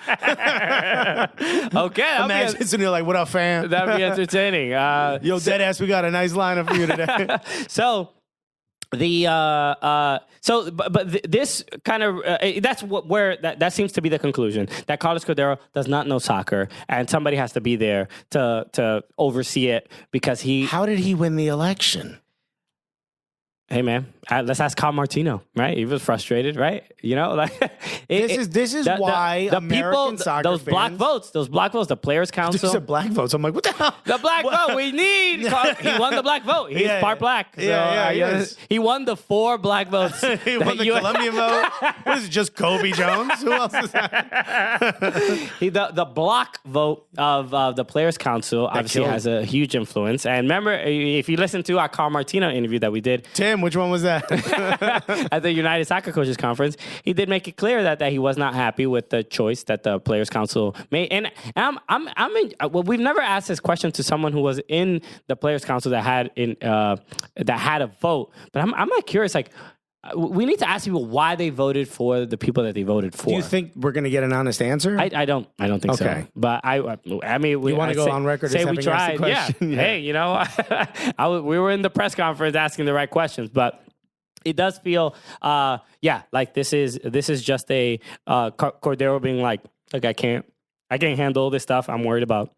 Okay. Imagine Sunil like, what up, fam? That'd be entertaining. Yo, deadass, we got a nice lineup for you today. So... this kind of that's where that seems to be the conclusion, that Carlos Cordero does not know soccer and somebody has to be there to oversee it because How did he win the election? Hey man, let's ask Carl Martino, right? He was frustrated, right? This is why the American people, soccer those fans, black votes, the Players Council. You said black votes. I'm like, what the hell? The black vote we need. He won the black vote. He's part black. So, he won the 4 black votes. He won the Colombian vote. What is it, just Kobe Jones? Who else is that? The block vote of the Players Council obviously has a huge influence. And remember, if you listen to our Carl Martino interview that we did, Tim, which one was that? at the United Soccer Coaches Conference, he did make it clear that he was not happy with the choice that the Players Council made. And we've never asked this question to someone who was in the Players Council that had a vote. But I'm like curious, like, we need to ask people why they voted for the people that they voted for. Do you think we're going to get an honest answer? I don't think so. But I mean, we want to go on record say as we having asked the tried. question? Yeah. Hey, we were in the press conference asking the right questions, but it does feel, like this is just a Cordero being like, look, I can't handle this stuff. I'm worried about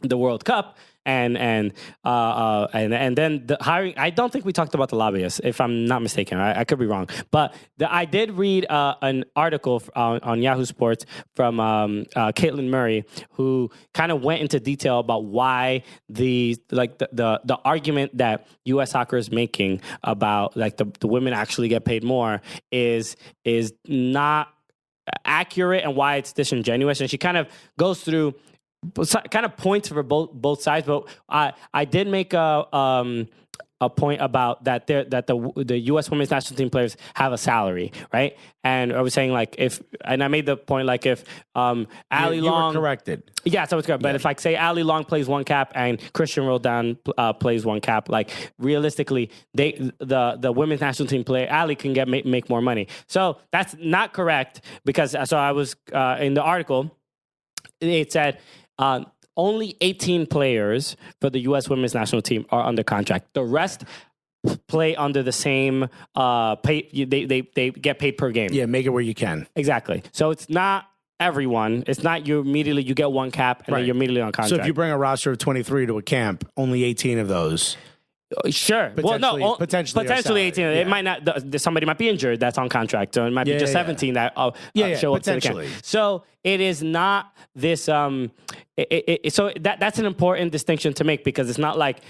the World Cup. And then the hiring. I don't think we talked about the lobbyists, if I'm not mistaken. I could be wrong, but I did read an article on Yahoo Sports from Caitlin Murray, who kind of went into detail about why the argument that U.S. soccer is making about like the women actually get paid more is not accurate and why it's disingenuous. And she kind of goes through kind of points for both sides, but I did make a a point about that the U.S. women's national team players have a salary, right? And I was saying and I made the point if Ali Long were corrected. Yeah, so it's good. But if say Ali Long plays one cap and Christian Roldan plays one cap, realistically, the women's national team player Ali can make more money. So that's not correct because I was in the article. It said only 18 players for the U.S. women's national team are under contract. The rest play under the same pay. They get paid per game. Yeah, make it where you can. Exactly. So it's not everyone. It's not you get one cap and then you're immediately on contract. So if you bring a roster of 23 to a camp, only 18 of those. Sure. Potentially 18. Yeah. It might not. Somebody might be injured. That's on contract. So it might be just 17 that show up to the camp. So it is not this. So that's an important distinction to make because it's not like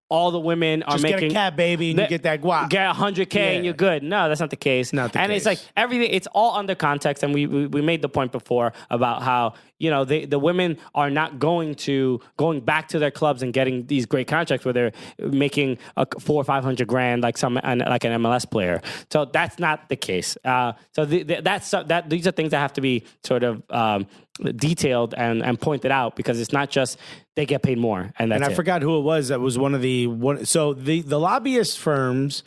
all the women are making. Just get a cap, baby, and you get that guap. Get $100K and you're good. No, that's not the case. It's like everything. It's all under context, and we made the point before about how the women are not going back to their clubs and getting these great contracts where they're making $400,000 or $500,000 like an MLS player. So that's not the case. These are things that have to be sort of detailed and pointed out because it's not just they get paid more and that's I forgot who it was that was one of the lobbyist firms,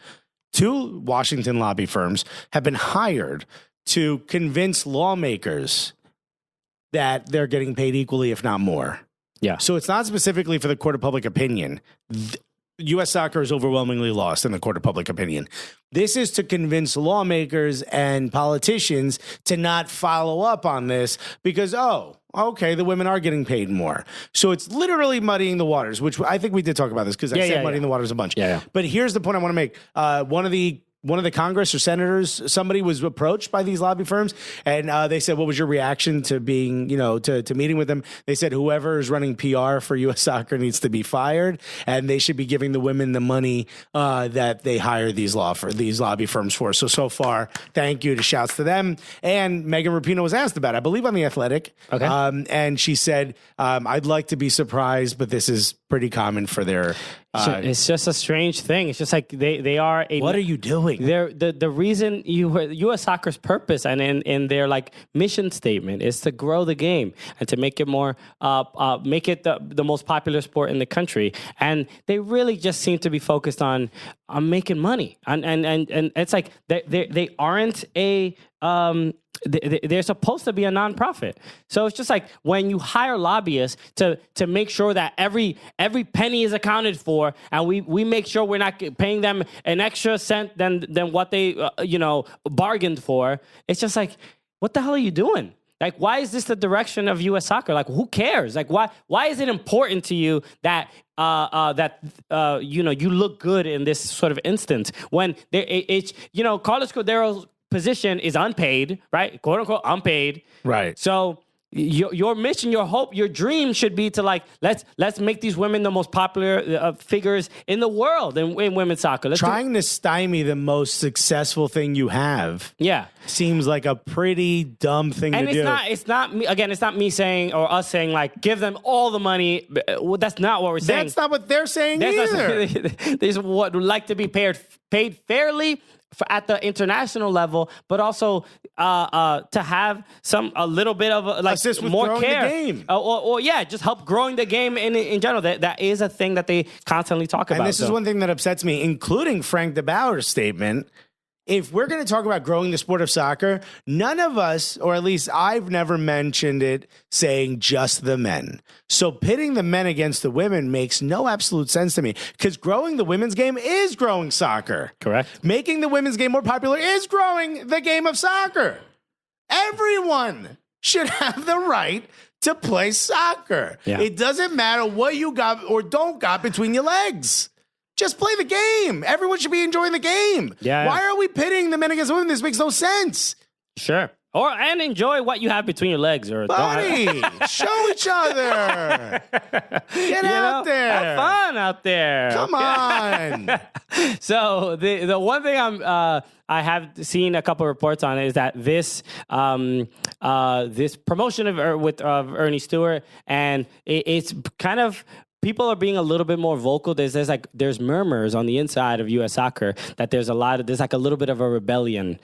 2 Washington lobby firms have been hired to convince lawmakers that they're getting paid equally if not more. Yeah. So it's not specifically for the court of public opinion. U.S. soccer is overwhelmingly lost in the court of public opinion. This is to convince lawmakers and politicians to not follow up on this because, okay, the women are getting paid more. So it's literally muddying the waters, which I think we did talk about this because I said muddying the waters a bunch. Yeah. But here's the point I want to make. One of the Congress or senators, somebody was approached by these lobby firms, and they said, what was your reaction to being, to meeting with them? They said, whoever is running PR for U.S. soccer needs to be fired, and they should be giving the women the money that they hire these lobby firms for. So far, thank you to shouts to them. And Megan Rapinoe was asked about it, I believe on The Athletic. Okay. And she said, I'd like to be surprised, but this is pretty common for their... it's just a strange thing. It's just like they are a... What are you doing? They're the reason U.S. soccer's purpose and in their mission statement is to grow the game and to make it more make it the most popular sport in the country. And they really just seem to be focused on making money. And it's like they aren't a they're supposed to be a nonprofit. So it's just like when you hire lobbyists to make sure that every penny is accounted for, and we make sure we're not paying them an extra cent than what they bargained for. It's just like, what the hell are you doing? Like, why is this the direction of U.S. soccer? Like, who cares? Like, why is it important to you that you look good in this sort of instance when Carlos Cordero's position is unpaid, right? Quote unquote unpaid. Right. So your mission, your hope, your dream should be to let's make these women the most popular figures in the world in women's soccer. Trying to stymie the most successful thing you have. Yeah. Seems like a pretty dumb thing to do. It's not me, again, it's not me saying or us saying give them all the money. Well, that's not what we're saying. That's not what they're saying either. They just would like to be paid fairly at the international level, but also to have a little bit of assist with more care, the game. or just help growing the game in general. That is a thing that they constantly talk about. And this is one thing that upsets me, including Frank de Boer's statement. If we're going to talk about growing the sport of soccer, none of us, or at least I've never mentioned it, saying just the men. So pitting the men against the women makes no absolute sense to me because growing the women's game is growing soccer. Correct. Making the women's game more popular is growing the game of soccer. Everyone should have the right to play soccer. Yeah. It doesn't matter what you got or don't got between your legs. Just play the game. Everyone should be enjoying the game. Yeah. Why are we pitting the men against women? This makes no sense. Sure. And enjoy what you have between your legs. Buddy, show each other. Get out there. Have fun out there. Come on. So the one thing I have seen a couple of reports on is that this promotion of Ernie Stewart, and it's kind of people are being a little bit more vocal. There's murmurs on the inside of U.S. soccer that there's like a little bit of a rebellion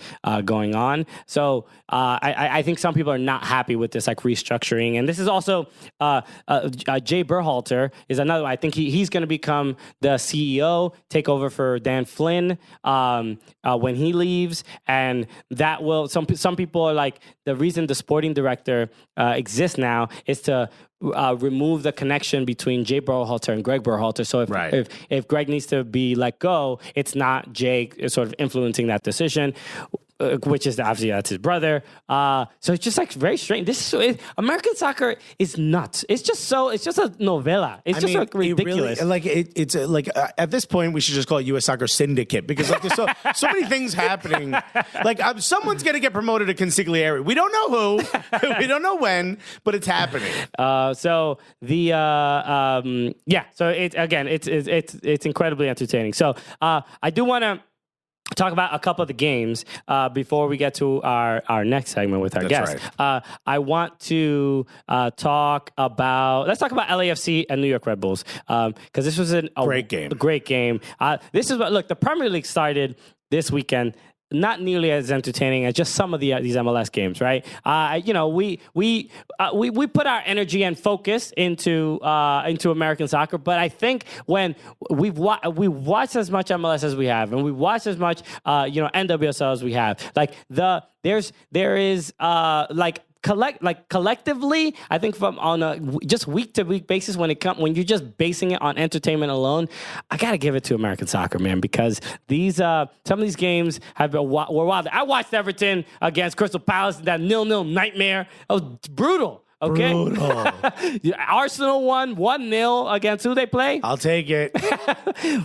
going on. So I think some people are not happy with this like restructuring. And this is also Jay Berhalter is another. I think he's going to become the CEO, take over for Dan Flynn when he leaves, and that will some people are like the reason the sporting director exists now is to remove the connection between Jay Berhalter and Greg Berhalter. So if Greg needs to be let go, it's not Jay sort of influencing that decision, which is obviously that's his brother. So it's just like very strange. American soccer is nuts. It's just a novella. It's like ridiculous. It's like at this point we should just call it U.S. Soccer Syndicate because like there's so many things happening. Like someone's gonna get promoted to consigliere. We don't know who, we don't know when, but it's happening. So it's incredibly entertaining. So I do want to talk about a couple of the games before we get to our next segment with our guest. Right. I want to let's talk about LAFC and New York Red Bulls because this was a great game. This is the Premier League started this weekend. Not nearly as entertaining as just some of these MLS games, right? We put our energy and focus into American soccer, but I think when we watched as much MLS as we have, and we watched as much NWSL as we have, there is collectively, I think from on a just week to week basis when you're just basing it on entertainment alone, I gotta give it to American soccer, man, because these some of these games were wild. I watched Everton against Crystal Palace, that 0-0 nightmare. That was brutal. Okay. Brutal. Arsenal won 1-0 against who they play? I'll take it.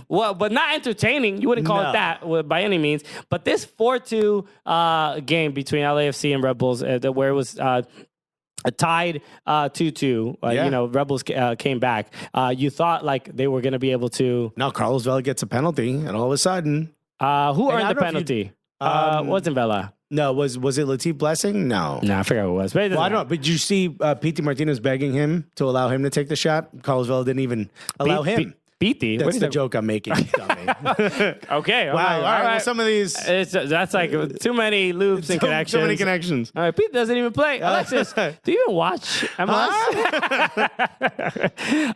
Well, but not entertaining. You wouldn't call it that by any means. But this 4-2 game between LAFC and Red Bulls, where it was tied 2-2, Red Bulls came back. You thought like they were going to be able to. Now Carlos Vela gets a penalty, and all of a sudden, who earned the penalty? Wasn't Vela? No, was it Latif Blessing? No, I forgot who it was. But I don't know. But did you see Pete Martinez begging him to allow him to take the shot? Carlos Vela didn't even allow him. Pete? That's the joke I'm making, dummy. Okay. Wow. All right. Well, some of these. That's like too many loops and connections. Too many connections. All right. Pete doesn't even play. Alexis, do you even watch MLS?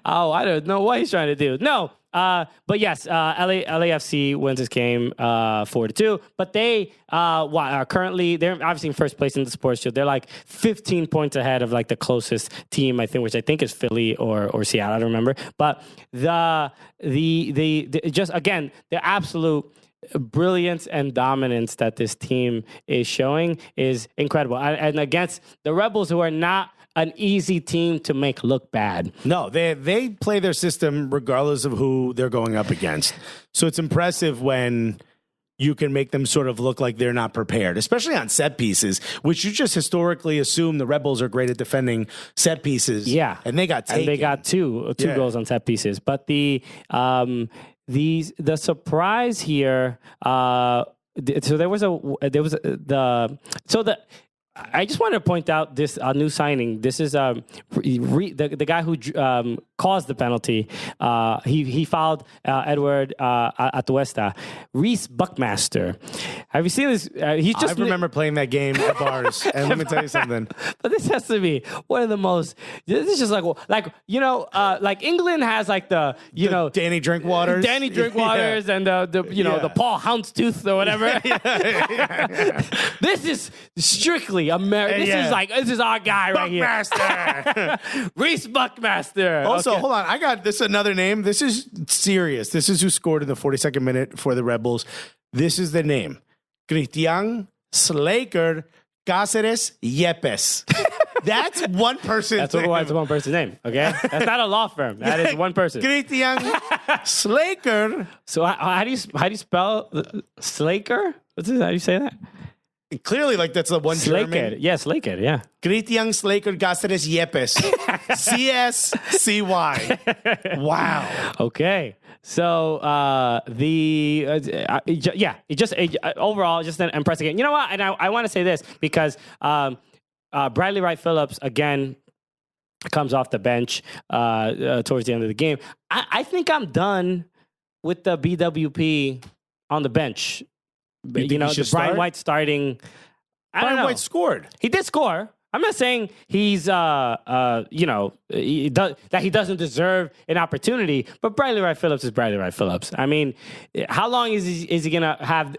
Oh, I don't know what he's trying to do. No. But yes, LAFC wins this game 4-2. But they are currently, they're obviously in first place in the Sports Shield. They're like 15 points ahead of like the closest team, I think, which I think is Philly or Seattle. I don't remember. But the just again, the absolute brilliance and dominance that this team is showing is incredible. And against the Rebels, who are not an easy team to make look bad. No, they play their system regardless of who they're going up against. So it's impressive when you can make them sort of look like they're not prepared, especially on set pieces, which you just historically assume the Rebels are great at defending set pieces. Yeah. And they got taken. And they got two goals on set pieces. But the surprise here, I just wanted to point out this new signing. This is the guy who caused the penalty. He fouled Edward Atuesta. Reese Buckmaster. Have you seen this? I remember playing that game at bars. And let me tell you something. But this has to be one of the most. This is just like England has like the Danny Drinkwaters, and the Paul Houndstooth or whatever. This is strictly America. This is our guy right here. Buckmaster. Reese Buckmaster. Also, hold on. I got this another name. This is serious. This is who scored in the 42nd minute for the Red Bulls. This is the name. Cristian Slaker Cáceres Yepes. That's one person. That's one person's name. Okay, that's not a law firm. That is one person. Cristian Slaker. So how do you spell Slaker? How do you say that? Clearly, like that's the one German. Yeah, Slaker. Yeah. Cristian Slaker Cáceres Yepes. CSCY. Wow. Okay. So overall just an impressive game. You know what? And I want to say this because Bradley Wright Phillips again comes off the bench towards the end of the game. I think I'm done with the BWP on the bench. The Brian White starting. Brian White scored. He did score. I'm not saying he's, that he doesn't deserve an opportunity, but Bradley Wright Phillips is Bradley Wright Phillips. I mean, how long is he gonna have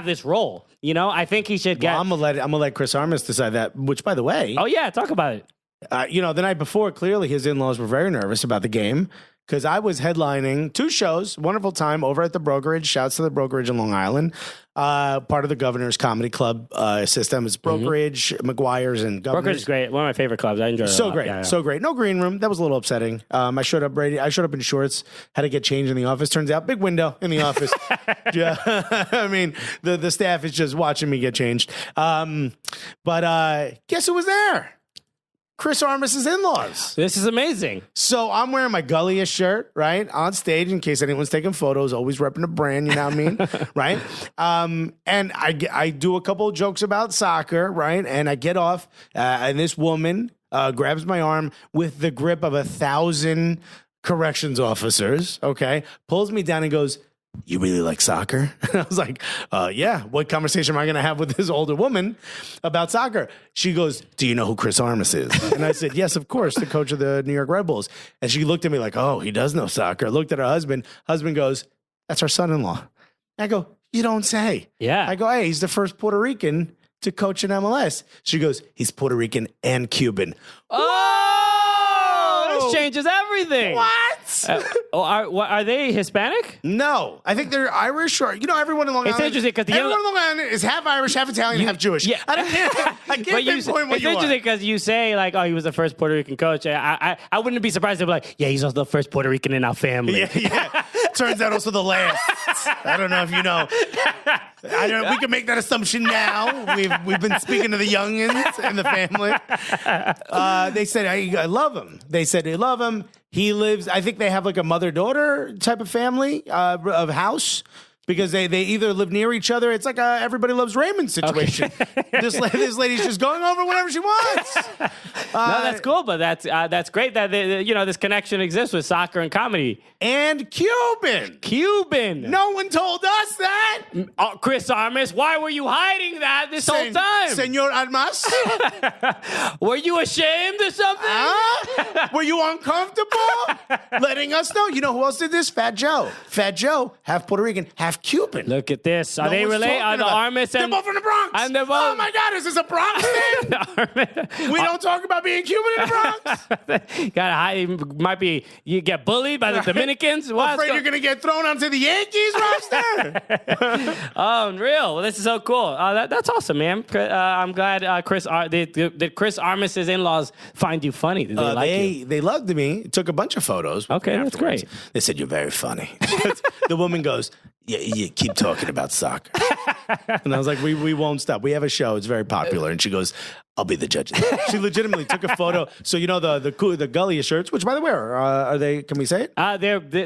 this role? I think he should get. Well, I'm gonna let Chris Armas decide that. Which, by the way, oh yeah, talk about it. The night before, clearly his in-laws were very nervous about the game. Because I was headlining 2 shows, wonderful time over at the brokerage. Shouts to the brokerage in Long Island. Part of the Governor's Comedy Club system. It's brokerage, McGuire's, and Governor's. Brokerage is great. One of my favorite clubs. I enjoy it. So great. Yeah. So great. No green room. That was a little upsetting. I showed up in shorts, had to get changed in the office. Turns out, big window in the office. Yeah. I mean, the staff is just watching me get changed. But guess who was there? Chris Armas' in-laws. This is amazing. So I'm wearing my Gulliest shirt, right, on stage in case anyone's taking photos, always repping the brand, you know what I mean, right? And I do a couple of jokes about soccer, right, and I get off, and this woman grabs my arm with the grip of 1,000 corrections officers, okay, pulls me down and goes, "You really like soccer?" And I was like, yeah. What conversation am I going to have with this older woman about soccer? She goes, "Do you know who Chris Armas is?" And I said, "Yes, of course, the coach of the New York Red Bulls." And she looked at me like, "Oh, he does know soccer." I looked at her husband. Husband goes, "That's our son-in-law." I go, "You don't say." Yeah. I go, "Hey, he's the first Puerto Rican to coach in MLS." She goes, "He's Puerto Rican and Cuban." Oh, this changes everything. What? Are they Hispanic? No, I think they're Irish or everyone in Long Island. It's interesting because everyone in Long Island is half Irish, half Italian, half Jewish. Yeah. I can't pinpoint what you are. It's interesting because you say like, "Oh, he was the first Puerto Rican coach." I wouldn't be surprised if be like, "Yeah, he's also the first Puerto Rican in our family." Yeah. Turns out also the last. I don't know if you know. We can make that assumption now. We've been speaking to the youngins in the family. They said I love him. They said they love him. He lives. I think they have like a mother-daughter type of family of house. Because they either live near each other. It's like a Everybody Loves Raymond situation. Okay. This lady's just going over whenever she wants. No, that's cool, but that's great that this connection exists with soccer and comedy. And Cuban. No one told us that. Chris Armas, why were you hiding that this whole time? Senor Armas? Were you ashamed or something? Were you uncomfortable letting us know? You know who else did this? Fat Joe. Fat Joe, half Puerto Rican, half Cuban. Look at this. Are they related? Are the Armas and... They're both from the Bronx. And they're both... Oh, my God. Is this a Bronx thing? We don't talk about being Cuban in the Bronx. Gotta hide. Might be... You get bullied by the Dominicans? Afraid you're going to get thrown onto the Yankees roster? Oh, unreal. Well, this is so cool. That's awesome, man. I'm glad did Chris Armas' in-laws find you funny? Did they like you? They loved me. Took a bunch of photos. Okay, that's great. They said, "You're very funny." The woman goes, "Yeah, you keep talking about soccer." And I was like, we won't stop. We have a show. It's very popular. And she goes, "I'll be the judge." She legitimately took a photo. So, the Gulliest shirts, which, by the way, are they, can we say it?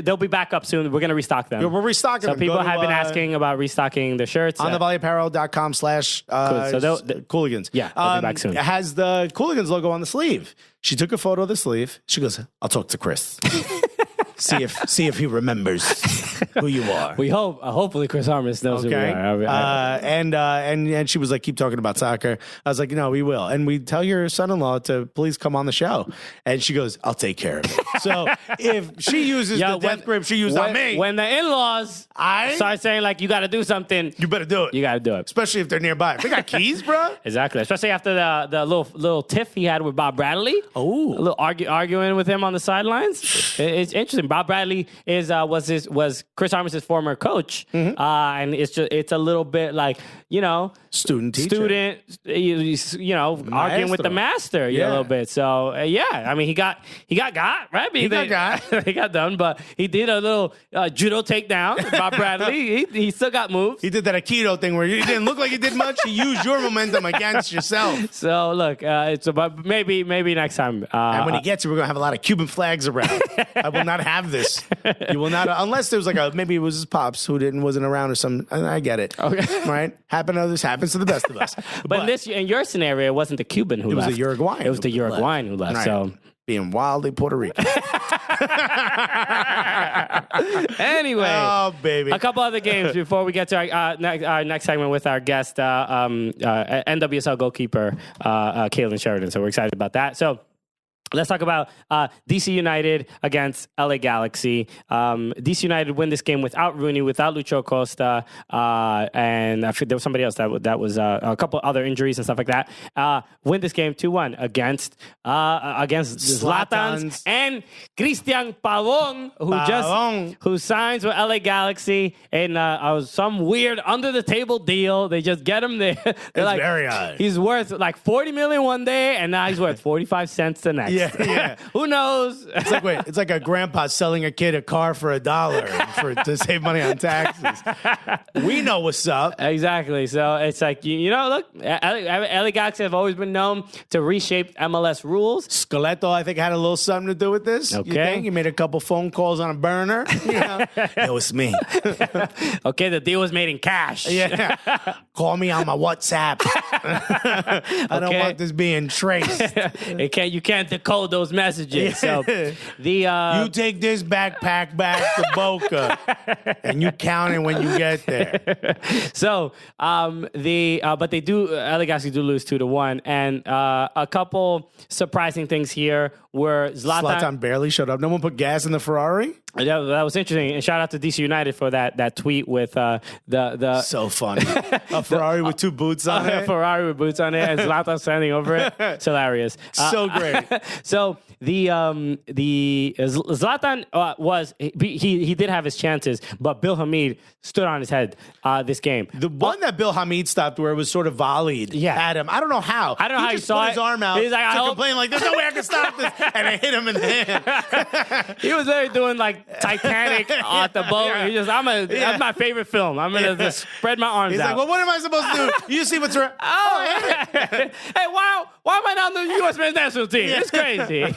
They'll be back up soon. We're going to restock them. Yeah, we're restocking them. So people have been asking about restocking the shirts. On thevalleyapparel.com/Cooligans. Yeah, they'll be back soon. It has the Cooligans logo on the sleeve. She took a photo of the sleeve. She goes, "I'll talk to Chris." See if he remembers who you are. We hope. Hopefully, Chris Armas knows who we are. And she was like, "Keep talking about soccer." I was like, "No, we will." And we tell your son-in-law to please come on the show. And she goes, "I'll take care of it." So if she uses the death grip she used on me, when the in-laws start saying like, "You got to do something," you better do it. You got to do it, especially if they're nearby. They got keys, bro. Exactly. Especially after the little tiff he had with Bob Bradley. Oh, a little arguing with him on the sidelines. It's interesting. Bob Bradley was Chris Armas' former coach, and it's a little bit like student arguing with the master a little bit. So I mean he got right. He got done, but he did a little judo takedown. Bob Bradley, he still got moves. He did that Aikido thing where you didn't look like you did much. He used your momentum against yourself. So look, it's about maybe next time. And when he gets here, we're gonna have a lot of Cuban flags around. I will not have this. You will not, unless there's like maybe it was his pops who wasn't around or something. I get it. Okay. Right? Happens to the best of us. But in your scenario, it wasn't the Cuban who left. It was the Uruguayan. It was the Uruguayan who left. Right. So being wildly Puerto Rican. anyway, oh baby, a couple other games before we get to our next segment with our guest, NWSL goalkeeper Kailen Sheridan. So we're excited about that. So let's talk about DC United against LA Galaxy. DC United win this game without Rooney, without Lucho Costa, and I think there was somebody else that was a couple other injuries and stuff like that. Win this game 2-1 against Zlatan's and Christian Pavón, who signs with LA Galaxy in some weird under the table deal. They just get him there. They're like, very odd. He's worth like $40 million one day, and now he's worth 45 cents the next. Yeah. Who knows? It's like a grandpa selling a kid a car for $1 to save money on taxes. We know what's up. Exactly. So it's like, look, LA Galaxy have always been known to reshape MLS rules. Scoletto, I think, had a little something to do with this. Okay. You think? He made a couple phone calls on a burner. It was me. Okay, the deal was made in cash. Yeah. Call me on my WhatsApp. I don't want this being traced. You can't decode those messages. So you take this backpack back to Boca and you count it when you get there. So but they do LA Galaxy do lose 2-1, and a couple surprising things here were Zlatan barely showed up. No one put gas in the Ferrari. That was interesting. And shout out to DC United for that tweet with the so funny. A Ferrari with two boots on it. A Ferrari with boots on it and Zlatan standing over it. It's hilarious. So great. So the Zlatan he did have his chances, but Bill Hamid stood on his head this game. The one that Bill Hamid stopped where it was sort of volleyed at him. I don't know how. I don't know how he saw put it. his arm out He's like, to complain like, there's no way I can stop this. And I hit him in the hand. He was there doing like Titanic at the boat. Yeah. He just, that's my favorite film. I'm going to just spread my arms He's out. like, well, what am I supposed to do? You see what's wrong? Hey, why am I not on the U.S. men's national team? It's crazy.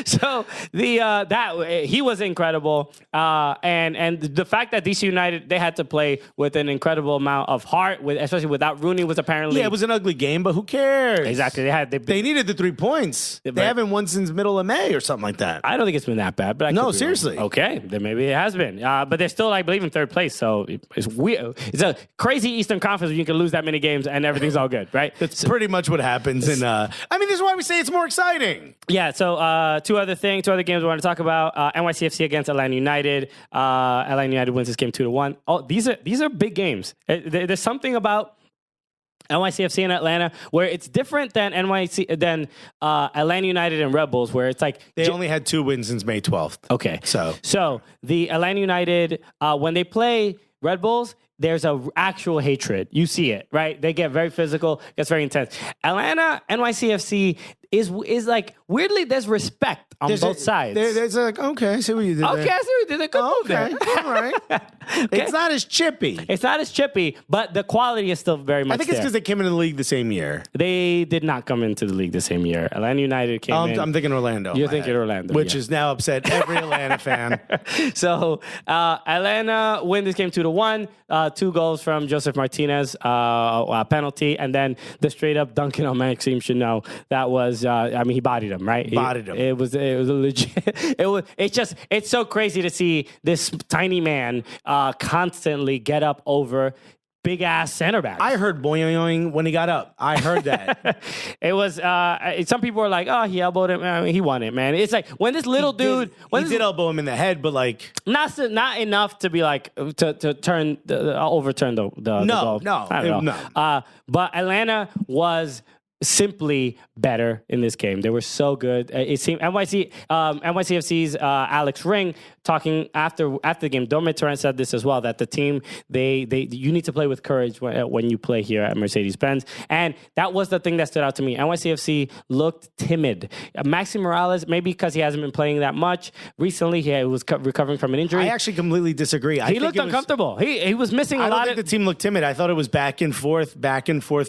So he was incredible, and the fact that DC United, they had to play with an incredible amount of heart, especially without Rooney, was apparently it was an ugly game, but who cares? Exactly, they needed the 3 points. They haven't won since middle of May or something like that. I don't think it's been that bad, but seriously. Okay, then maybe it has been, but they're still, I believe, in third place. So it's weird. It's a crazy Eastern Conference where you can lose that many games and everything's all good, right? That's pretty much what happens. And this is why we say it's more exciting. Yeah. So two other games we want to talk about: NYCFC against Atlanta United. Atlanta United wins this game 2-1. Oh, these are big games. There's something about NYCFC in Atlanta where it's different than Atlanta United and Red Bulls, where it's like they only had 2 wins since May 12th. Okay. So the Atlanta United, when they play Red Bulls, there's a actual hatred. You see it, right? They get very physical. It gets very intense. Atlanta, NYCFC is like, weirdly, there's respect on both sides. There's like, okay, I see what you did there. Okay, I see what you did there. Good move there. All right. Okay. It's not as chippy. It's not as chippy, but the quality is still very much I think it's because they came into the league the same year. They did not come into the league the same year. Atlanta United came in. I'm thinking Orlando. You're thinking Orlando. Which is now upset every Atlanta fan. So Atlanta win this game 2-1. 2 goals from Joseph Martinez, a penalty, and then the straight up dunking on Maxime Chanot. That was, he bodied him, right? Bodied him. It was a legit. It's so crazy to see this tiny man constantly get up over big ass center back. I heard boing when he got up. I heard that. It was. Some people were like, "Oh, he elbowed him. He won it, man." It's like when this little dude, he did elbow him in the head, but like not enough to be like to overturn the goal. No. But Atlanta was simply better in this game. They were so good. It seemed NYCFC's Alex Ring talking after the game. Dominic Torrent said this as well, that the team you need to play with courage when you play here at Mercedes-Benz, and that was the thing that stood out to me. NYCFC looked timid. Maxi Morales, maybe because he hasn't been playing that much recently, he was recovering from an injury. I actually completely disagree. He looked uncomfortable. He was missing a lot. I don't think the team looked timid. I thought it was back and forth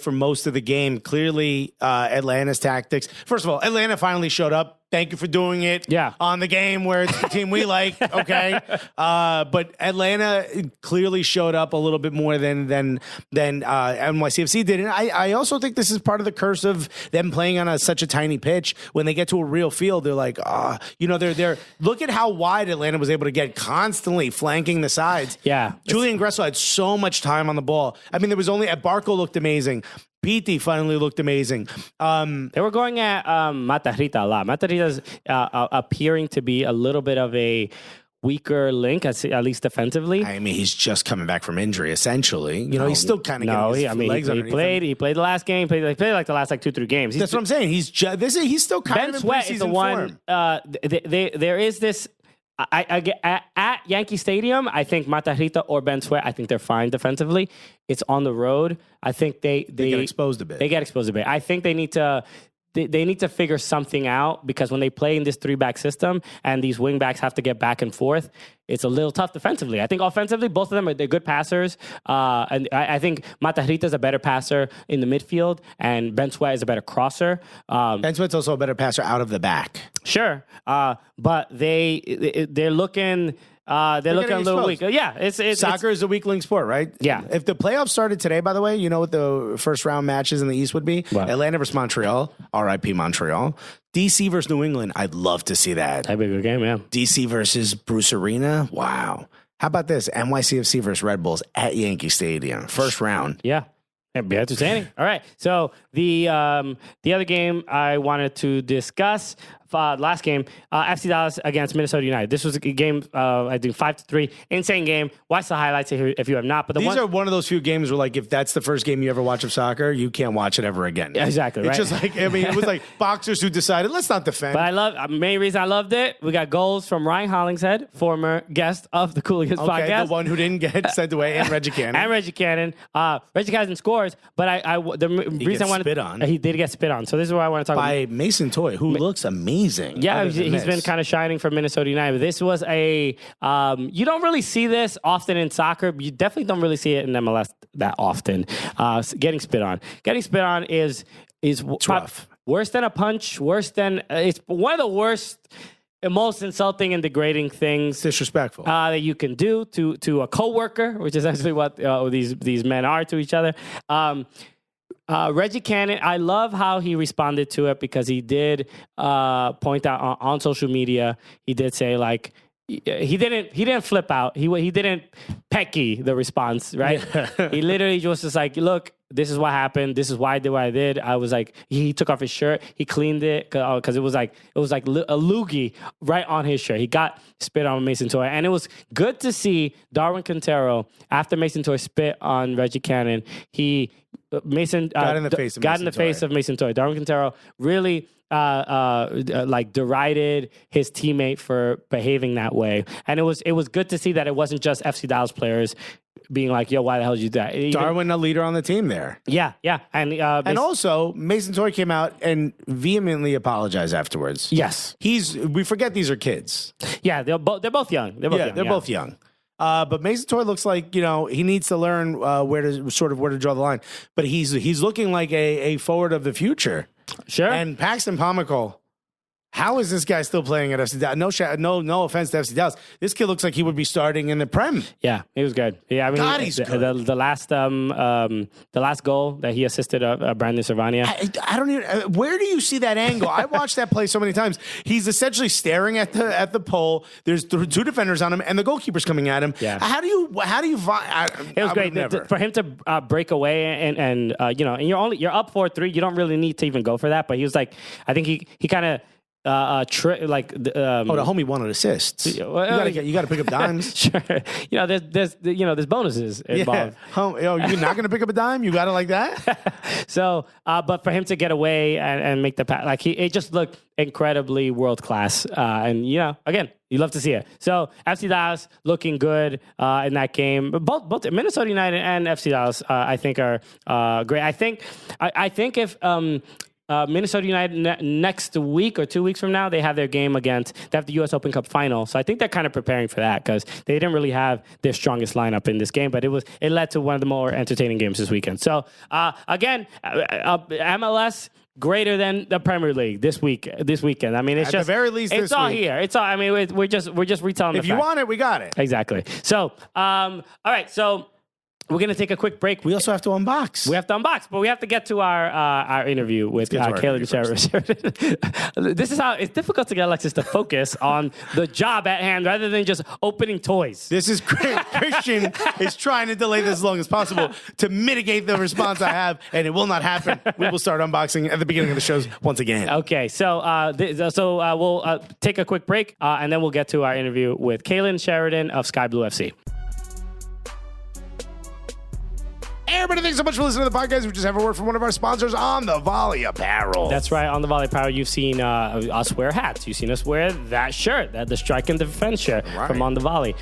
for most of the game. Clearly, see Atlanta's tactics. First of all, Atlanta finally showed up. Thank you for doing it on the game where it's the team we like, okay? But Atlanta clearly showed up a little bit more than NYCFC did. And I also think this is part of the curse of them playing on such a tiny pitch. When they get to a real field, they're like, they're look at how wide Atlanta was able to get, constantly flanking the sides. Yeah. Julian Gressel had so much time on the ball. I mean, there was only Barco looked amazing. Pete finally looked amazing. They were going at Matarrita a lot. Matarrita's appearing to be a little bit of a weaker link, at least defensively. I mean, he's just coming back from injury, essentially. He's still kind of getting his legs underneath him. He played the last game. He played like the last 2-3 games. That's what I'm saying. He's still kind Ben of in Sweat is the one. There is this. At Yankee Stadium, I think Matarrita or Ben Sweat, I think they're fine defensively. It's on the road. I think they get exposed a bit. They get exposed a bit. I think they need to figure something out, because when they play in this 3-back system and these wing backs have to get back and forth, it's a little tough defensively. I think offensively, both of them they're good passers. And I think Matarrita is a better passer in the midfield, and Ben Sweat is a better crosser. Ben Sweat's also a better passer out of the back. Sure, but they're looking. They're looking a little weak. Yeah, it's soccer is a weak link sport, right? Yeah. If the playoffs started today, by the way, you know what the first round matches in the East would be? What? Atlanta versus Montreal. R.I.P. Montreal. DC versus New England. I'd love to see that. That'd be a good game, yeah. DC versus Bruce Arena. Wow. How about this? NYCFC versus Red Bulls at Yankee Stadium. First round. Yeah. It'd be entertaining. All right. So the other game I wanted to discuss, last game, FC Dallas against Minnesota United. This was a game, I think 5-3, insane game. Watch the highlights if you have not. But these are one of those few games where, like, if that's the first game you ever watch of soccer, you can't watch it ever again. Yeah, exactly. It's right. just like, I mean, it was like boxers who decided, let's not defend. But main reason I loved it, we got goals from Ryan Hollingshead, former guest of the Cooligans podcast. The one who didn't get sent away, and Reggie Cannon. Reggie Cannon scores, but the reason I wanted spit on. He did get spit on. So this is what I want to talk about. By Mason Toy, who looks amazing. Yeah, he's been kind of shining for Minnesota United. But this was you don't really see this often in soccer. You definitely don't really see it in MLS that often. Getting spit on. Getting spit on is rough. Worse than a punch. It's one of the worst, most insulting and degrading things, disrespectful, that you can do to a coworker, which is actually what these men are to each other. Reggie Cannon, I love how he responded to it, because he did point out on social media. He did say, like, he didn't flip out. He didn't pecky the response, right? Yeah. He literally was just like, look, this is what happened. This is why I did what I did. I was like, he took off his shirt. He cleaned it because it was like a loogie right on his shirt. He got spit on Mason Toy. And it was good to see Darwin Quintero, after Mason Toy spit on Reggie Cannon, got in the face of Mason Toy. Darwin Quintero really derided his teammate for behaving that way. And it was good to see that it wasn't just FC Dallas players being like, yo, why the hell did you do that? Darwin, a leader on the team there. Yeah. And also, Mason Toy came out and vehemently apologized afterwards. Yes. We forget these are kids. Yeah, they're both young. They're both young. But Mason Toy looks like, he needs to learn where to draw the line. But he's looking like a forward of the future. Sure. And Paxton Pomykal, how is this guy still playing at FC Dallas? No offense to FC Dallas. This kid looks like he would be starting in the Prem. Yeah, he was good. Yeah, I mean, God, he's good. The last goal that he assisted Brandon Servania. I don't even. Where do you see that angle? I watched that play so many times. He's essentially staring at the pole. There's two defenders on him, and the goalkeeper's coming at him. Yeah. How do you? It was great for him to break away and you're up 4-3. You don't really need to even go for that. But he was like, I think he kind of. The homie wanted assists. You got to pick up dimes. Sure. There's bonuses involved. You're not going to pick up a dime? You got it like that? So, but for him to get away and make the pass, it just looked incredibly world class. And again, you love to see it. So FC Dallas looking good in that game. Both Minnesota United and FC Dallas, I think, are great. I think if Minnesota United next week or 2 weeks from now, they have their game they have the U.S. Open Cup final. So I think they're kind of preparing for that because they didn't really have their strongest lineup in this game, but it led to one of the more entertaining games this weekend. So again, MLS greater than the Premier League this weekend. I mean, it's at just the very least it's all here. It's all. I mean, we're just retelling. If you want it, we got it. Exactly. So, all right. So we're gonna take a quick break. We also have to unbox. We have to unbox, but we have to get to our interview with Kailen Sheridan. This is how it's difficult to get Alexis to focus on the job at hand rather than just opening toys. This is great. Christian is trying to delay this as long as possible to mitigate the response I have, and it will not happen. We will start unboxing at the beginning of the shows once again. Okay, so we'll take a quick break, and then we'll get to our interview with Kailen Sheridan of Sky Blue FC. Everybody, thanks so much for listening to the podcast. We just have a word from one of our sponsors, On the Volley Apparel. That's right. On the Volley Apparel, you've seen us wear hats. You've seen us wear that shirt, the Strike and Defense shirt from On the Volley.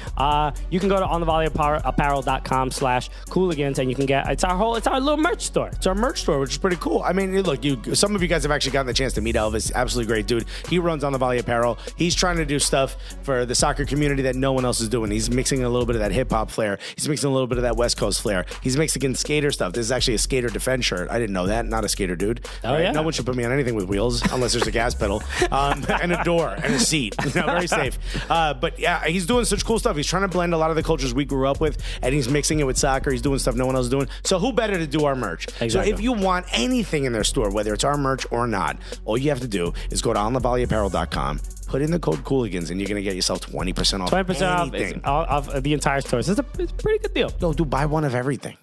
You can go to onthevolleyapparel.com/cooligans, and you can get it's our little merch store. It's our merch store, which is pretty cool. I mean, look, some of you guys have actually gotten the chance to meet Elvis. Absolutely great dude. He runs On the Volley Apparel. He's trying to do stuff for the soccer community that no one else is doing. He's mixing a little bit of that hip hop flair. He's mixing a little bit of that West Coast flair. He's mixing skater stuff. This is actually a skater defense shirt. I didn't know that. Not a skater dude. Oh, yeah. No one should put me on anything with wheels unless there's a gas pedal and a door and a seat. Very safe. But yeah, he's doing such cool stuff. He's trying to blend a lot of the cultures we grew up with, and he's mixing it with soccer. He's doing stuff no one else is doing. So who better to do our merch? Exactly. So if you want anything in their store, whether it's our merch or not, all you have to do is go to onthevolleyapparel.com. Put in the code Cooligans, and you're going to get yourself 20% off. 20% off the entire store. So it's a pretty good deal. No, do buy one of everything.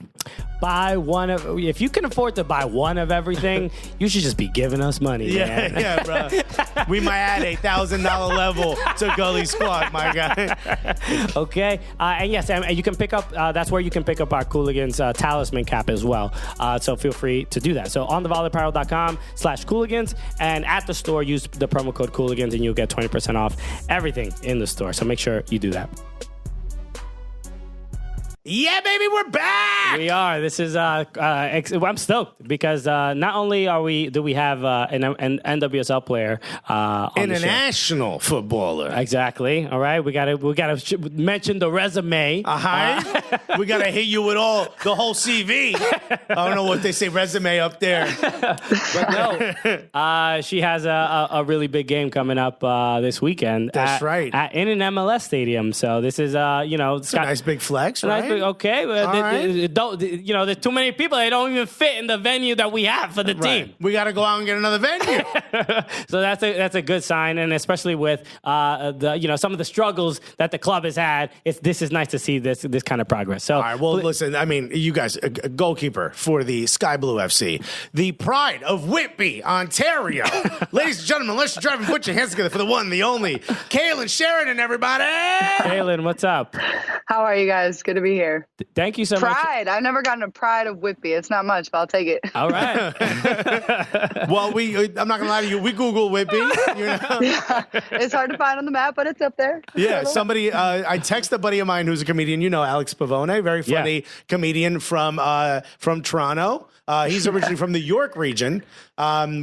If you can afford to buy one of everything, you should just be giving us money, man. Yeah, bro. We might add a $1,000 level to Gully Squad, my guy. Okay. And yes, and you can pick up, that's where you can pick up our Cooligans talisman cap as well. So feel free to do that. So on thevolleyapparel.com/Cooligans, and at the store, use the promo code Cooligans, and you'll get 20% off everything in the store. So make sure you do that. Yeah, baby, we're back. We are. This is I'm stoked because not only do we have an NWSL player on international footballer. Exactly. All right. We gotta mention the resume. We gotta hit you with the whole CV. I don't know what they say resume up there. But no, she has a really big game coming up this weekend. That's right. In an MLS stadium. So this is it's a nice big flex, right? Okay, there's too many people. They don't even fit in the venue that we have for the team. We got to go out and get another venue. So that's a good sign, and especially with some of the struggles that the club has had, this is nice to see this kind of progress. So, all right, well, listen, I mean, you guys, a goalkeeper for the Sky Blue FC, the pride of Whitby, Ontario. Ladies and gentlemen, let's drive and put your hands together for the one, the only, Kailen Sheridan, everybody. Kailen, what's up? How are you guys? Good to be here. Thank you so much. Pride. I've never gotten a pride of Whitby. It's not much, but I'll take it. All right. Well, I'm not gonna lie to you. We Google Whitby. Yeah, it's hard to find on the map, but it's up there. Yeah. Somebody. I text a buddy of mine who's a comedian. Alex Pavone, very funny comedian from Toronto. He's originally from the York region,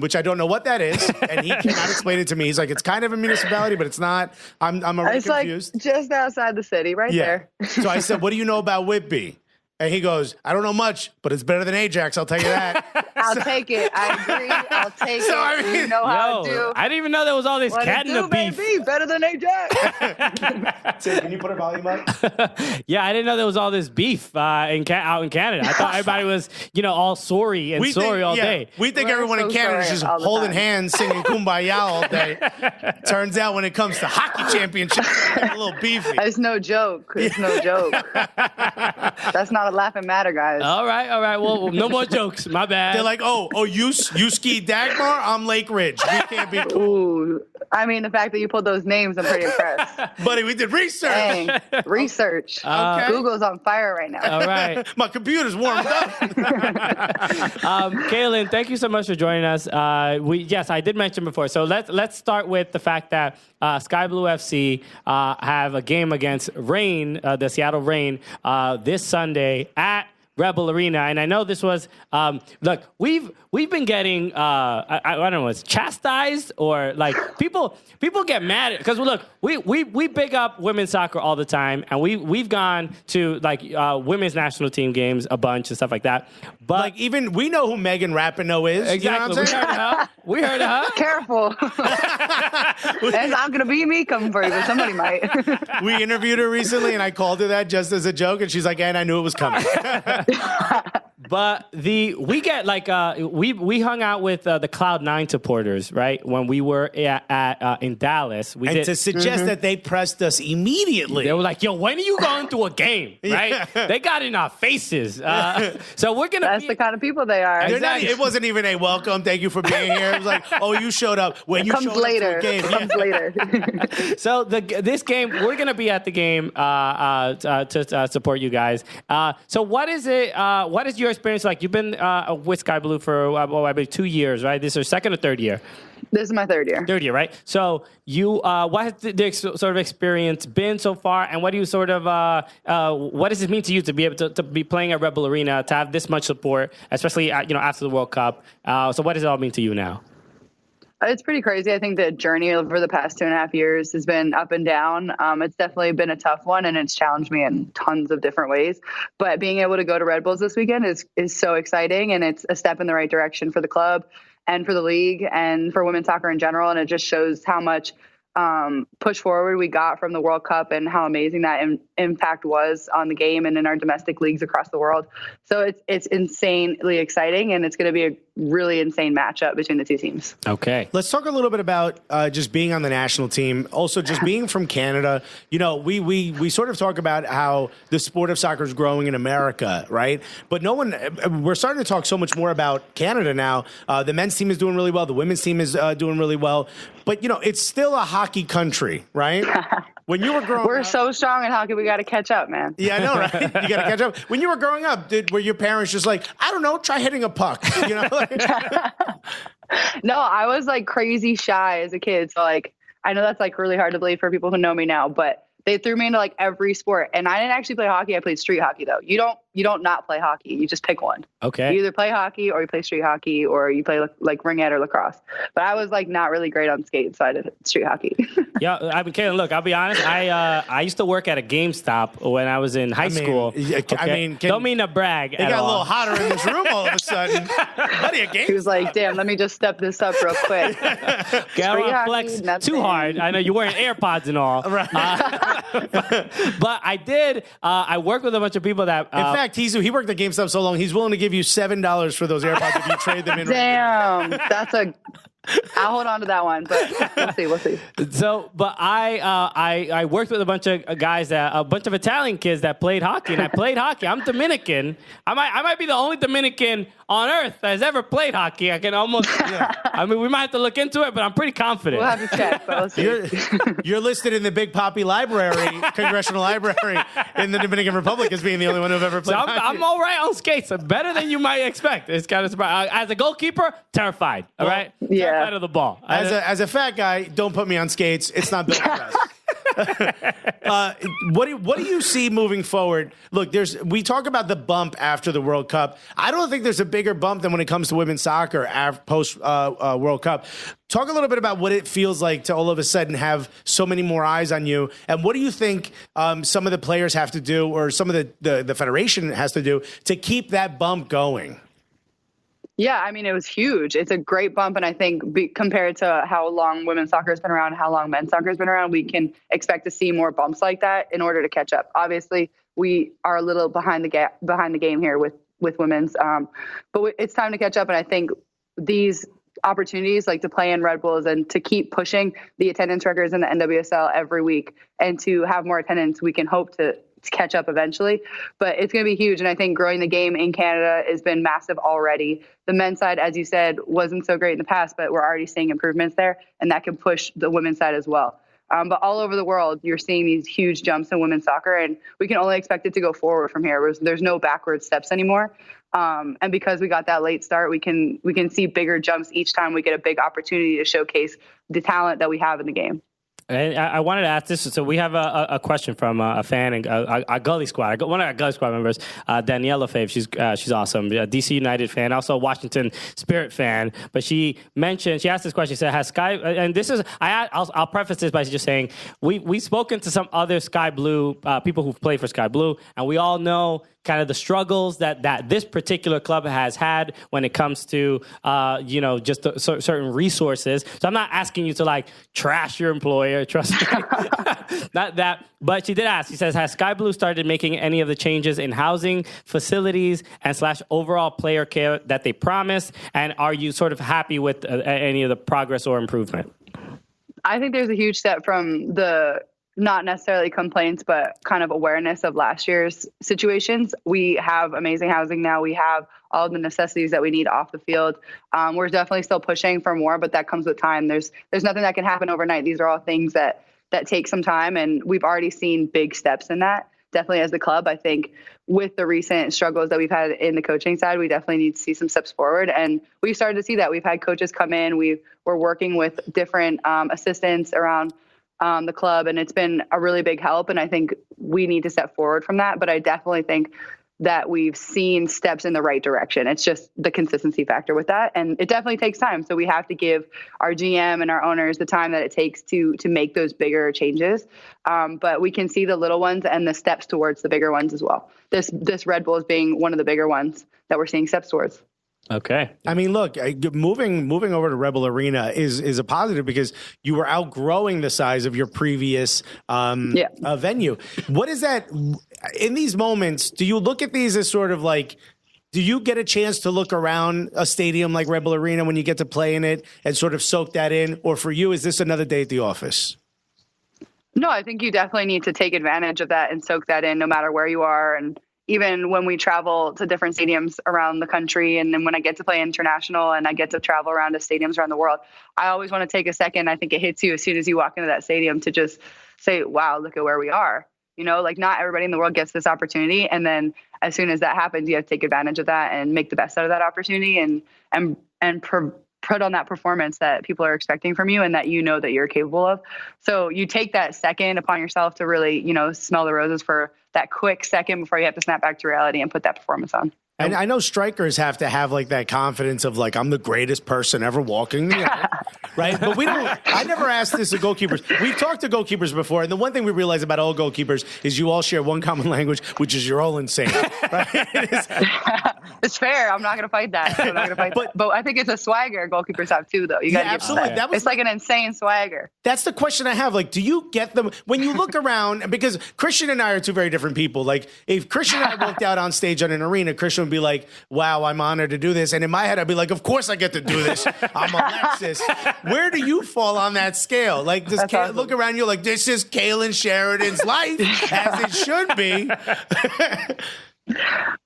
which I don't know what that is, and he cannot explain it to me. He's like, it's kind of a municipality, but it's not. I'm already confused. Like just outside the city, right there. So I said, what do you know about Whitby? And he goes, I don't know much, but it's better than Ajax, I'll tell you that. I'll take it. I agree. I'll take it. I mean, you know how to do. I didn't even know there was all this cat in the beef. Baby, better than Ajax. So, can you put her volume up? Yeah, I didn't know there was all this beef out in Canada. I thought everybody was, all sorry and sorry all day. We think everyone in Canada is just holding hands, singing Kumbaya all day. Turns out when it comes to hockey championships, it's a little beefy. It's no joke. It's no joke. That's not a laughing matter, guys. All right. Well, no more jokes. My bad. They're like, you ski Dagmar? I'm Lake Ridge. We can't be cool. Ooh. I mean, the fact that you pulled those names, I'm pretty impressed. Buddy, we did research. Dang. Research. Okay. Google's on fire right now. All right. My computer's warmed up. Kailen, thank you so much for joining us. Yes, I did mention before. So let's start with the fact that Sky Blue FC have a game against Reign, the Seattle Reign, this Sunday at Rebel Arena. And I know this was, look, we've been getting, I don't know, it's chastised or like people get mad because look, we big up women's soccer all the time, and we've gone to like women's national team games a bunch and stuff like that. But like even we know who Megan Rapinoe is. Exactly. You know what I'm saying? We heard of her. Careful. It's not going to be me coming for you, but somebody might. We interviewed her recently, and I called her that just as a joke, and she's like, and I knew it was coming. But we get like we hung out with the Cloud9 supporters, right? When we were in Dallas, To suggest that they pressed us immediately. They were like, "Yo, when are you going to a game?" Right? Yeah. They got in our faces. So we're gonna. That's the kind of people they are. Exactly. It wasn't even a welcome. Thank you for being here. It was like, oh, you showed up when It comes later. Game. It comes later. So this game, we're gonna be at the game to support you guys. So what is it? What is your experience like? You've been with Sky Blue for I believe 2 years, right? This is your second or third year. This is my third year. Third year, right? So you, what has the sort of experience been so far, and what do you sort of, what does it mean to you to be able to be playing at Rebel Arena, to have this much support, especially after the World Cup? So what does it all mean to you now? It's pretty crazy. I think the journey over the past 2.5 years has been up and down. It's definitely been a tough one, and it's challenged me in tons of different ways. But being able to go to Red Bulls this weekend is so exciting, and it's a step in the right direction for the club and for the league and for women's soccer in general. And it just shows how much push forward we got from the World Cup and how amazing that impact was on the game and in our domestic leagues across the world. So it's insanely exciting, and it's going to be a really insane matchup between the two teams. Okay. Let's talk a little bit about just being on the national team. Also, just being from Canada. We sort of talk about how the sport of soccer is growing in America, right? But we're starting to talk so much more about Canada now. The men's team is doing really well. The women's team is doing really well. But, it's still a hockey country, right? When you were growing We're up, so strong in hockey, we got to catch up, man. Yeah, I know, right? You got to catch up. When you were growing up, were your parents just like, I don't know, try hitting a puck? No, I was like crazy shy as a kid. So like, I know that's like really hard to believe for people who know me now, but they threw me into like every sport. And I didn't actually play hockey. I played street hockey though. You don't not play hockey. You just pick one. Okay. You either play hockey or you play street hockey or you play like ringette or lacrosse. But I was like not really great on skates, so I did street hockey. Yeah, I mean, Kaitlyn, look, I'll be honest. I used to work at a GameStop when I was in high school. Okay? Don't mean to brag. It got a little hotter in this room all of a sudden. Buddy, a game. He was like, "Damn, let me just step this up real quick." Gotta flex too hard. I know you're wearing AirPods and all. Right. But I did. I worked with a bunch of people that. In fact, he worked at GameStop so long, he's willing to give you $7 for those AirPods if you trade them in. Damn, I'll hold on to that one, but we'll see. So, but I worked with a bunch of guys a bunch of Italian kids that played hockey, and I played hockey. I'm Dominican. I might be the only Dominican on earth that has ever played hockey. I can almost. I mean, we might have to look into it, but I'm pretty confident. We'll have to check. But we'll see. You're listed in the Big Poppy Library, Congressional Library in the Dominican Republic as being the only one who've ever played. So hockey. I'm all right on skates. Better than you might expect. It's kind of surprising. As a goalkeeper, terrified. All right. Yeah. Terrified of the ball. As a fat guy, don't put me on skates. It's not built for us. What do you see moving forward? Look, we talk about the bump after the World Cup. I don't think there's a bigger bump than when it comes to women's soccer post World Cup. Talk a little bit about what it feels like to all of a sudden have so many more eyes on you, and what do you think some of the players have to do, or some of the federation has to do to keep that bump going? Yeah, I mean, it was huge. It's a great bump. And I think compared to how long women's soccer has been around, how long men's soccer has been around, we can expect to see more bumps like that in order to catch up. Obviously, we are a little behind the game here with women's. But it's time to catch up. And I think these opportunities like to play in Red Bulls and to keep pushing the attendance records in the NWSL every week and to have more attendance, we can hope to catch up eventually, but it's going to be huge. And I think growing the game in Canada has been massive already. The men's side, as you said, wasn't so great in the past, but we're already seeing improvements there, and that can push the women's side as well. But all over the world, you're seeing these huge jumps in women's soccer, and we can only expect it to go forward from here. There's no backward steps anymore. And because we got that late start, we can see bigger jumps each time we get a big opportunity to showcase the talent that we have in the game. And I wanted to ask this. So we have a question from a fan and a Gully Squad. One of our Gully Squad members, Daniela Fave. She's awesome. DC United fan, also a Washington Spirit fan. But she asked this question. She said, "Has Sky?" And this is I'll preface this by just saying we've spoken to some other Sky Blue people who've played for Sky Blue, and we all know kind of the struggles that this particular club has had when it comes to, just certain resources. So I'm not asking you to like trash your employer, trust me. Not that. But she did ask, she says, has Sky Blue started making any of the changes in housing, facilities, and / overall player care that they promised? And are you sort of happy with any of the progress or improvement? I think there's a huge step from the not necessarily complaints, but kind of awareness of last year's situations. We have amazing housing now. We have all the necessities that we need off the field. We're definitely still pushing for more, but that comes with time. There's nothing that can happen overnight. These are all things that take some time, and we've already seen big steps in that. Definitely as the club, I think with the recent struggles that we've had in the coaching side, we definitely need to see some steps forward. And we've started to see that. We've had coaches come in. We're working with different assistants around the club, and it's been a really big help. And I think we need to step forward from that. But I definitely think that we've seen steps in the right direction. It's just the consistency factor with that. And it definitely takes time. So we have to give our GM and our owners the time that it takes to make those bigger changes. But we can see the little ones and the steps towards the bigger ones as well. This Red Bull is being one of the bigger ones that we're seeing steps towards. Okay. I mean, look, moving over to Rebel Arena is a positive because you were outgrowing the size of your previous venue. What is that in these moments? Do you look at these as sort of like, do you get a chance to look around a stadium like Rebel Arena when you get to play in it and sort of soak that in? Or for you, is this another day at the office? No, I think you definitely need to take advantage of that and soak that in no matter where you are. And even when we travel to different stadiums around the country, and then when I get to play international and I get to travel around to stadiums around the world, I always want to take a second. I think it hits you as soon as you walk into that stadium to just say, wow, look at where we are. Like not everybody in the world gets this opportunity. And then as soon as that happens, you have to take advantage of that and make the best out of that opportunity and put on that performance that people are expecting from you and that that you're capable of. So you take that second upon yourself to really, smell the roses for that quick second before you have to snap back to reality and put that performance on. And I know strikers have to have like that confidence of like, I'm the greatest person ever walking, right? But I never asked this of goalkeepers. We've talked to goalkeepers before, and the one thing we realize about all goalkeepers is you all share one common language, which is you're all insane, right? It's fair. I'm not going to fight that. But I think it's a swagger goalkeepers have too, though. You got to absolutely. It's like an insane swagger. That's the question I have. Like, do you get them when you look around? Because Christian and I are two very different people. Like, if Christian and I walked out on stage on an arena, Christian would be like, wow, I'm honored to do this. And in my head, I'd be like, of course I get to do this. I'm Alexis. Where do you fall on that scale? Like, look around, you're like, this is Caitlyn Sheridan's life, as it should be.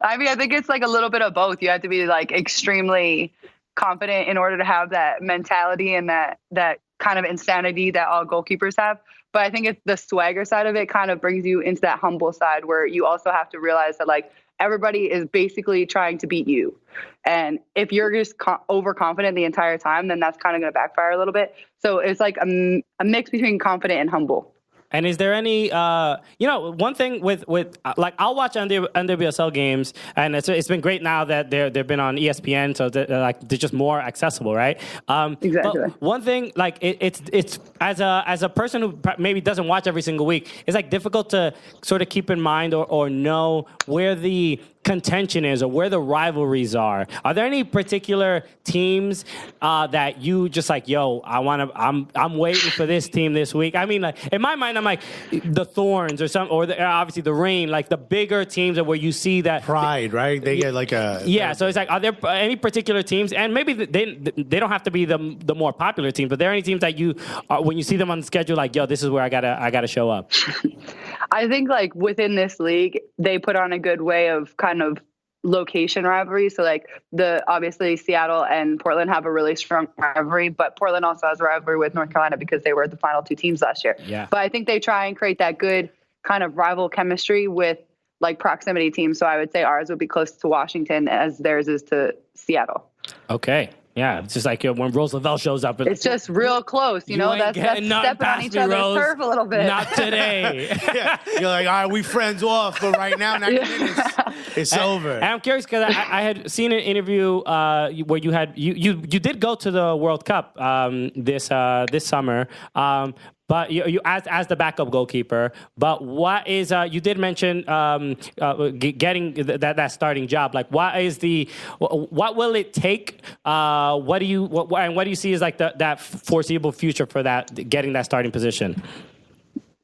I mean, I think it's like a little bit of both. You have to be like extremely confident in order to have that mentality and that kind of insanity that all goalkeepers have. But I think it's the swagger side of it kind of brings you into that humble side where you also have to realize that like everybody is basically trying to beat you. And if you're just overconfident the entire time, then that's kind of going to backfire a little bit. So it's like a mix between confident and humble. And is there any, one thing with like I'll watch NWSL games, and it's been great now that they've been on ESPN, so they're just more accessible, right? Exactly. But one thing, like it's as a person who maybe doesn't watch every single week, it's like difficult to sort of keep in mind or know where the contention is or where the rivalries are. Are there any particular teams that you just like, I'm waiting for this team this week? I mean, like in my mind, I'm like the Thorns or obviously the Reign, like the bigger teams where you see that pride, right? They get like a So it's like, are there any particular teams? And maybe they don't have to be the more popular teams, but there are any teams that you when you see them on the schedule, like, this is where I gotta show up. I think like within this league, they put on a good way of kind of location rivalry. So like obviously Seattle and Portland have a really strong rivalry, but Portland also has a rivalry with North Carolina because they were the final two teams last year. Yeah. But I think they try and create that good kind of rival chemistry with like proximity teams. So I would say ours would be close to Washington as theirs is to Seattle. Okay. Yeah, it's just like when Roosevelt shows up. It's just real close, you know. That's stepping on each other's turf a little bit. Not today. Yeah. You're like, all right, we friends off, but right now, 90 minutes, it's over. And I'm curious because I had seen an interview where you did go to the World Cup this summer. But you as the backup goalkeeper. But what is you did mention getting that starting job? Like, what will it take? What do you see as like that foreseeable future for getting that starting position?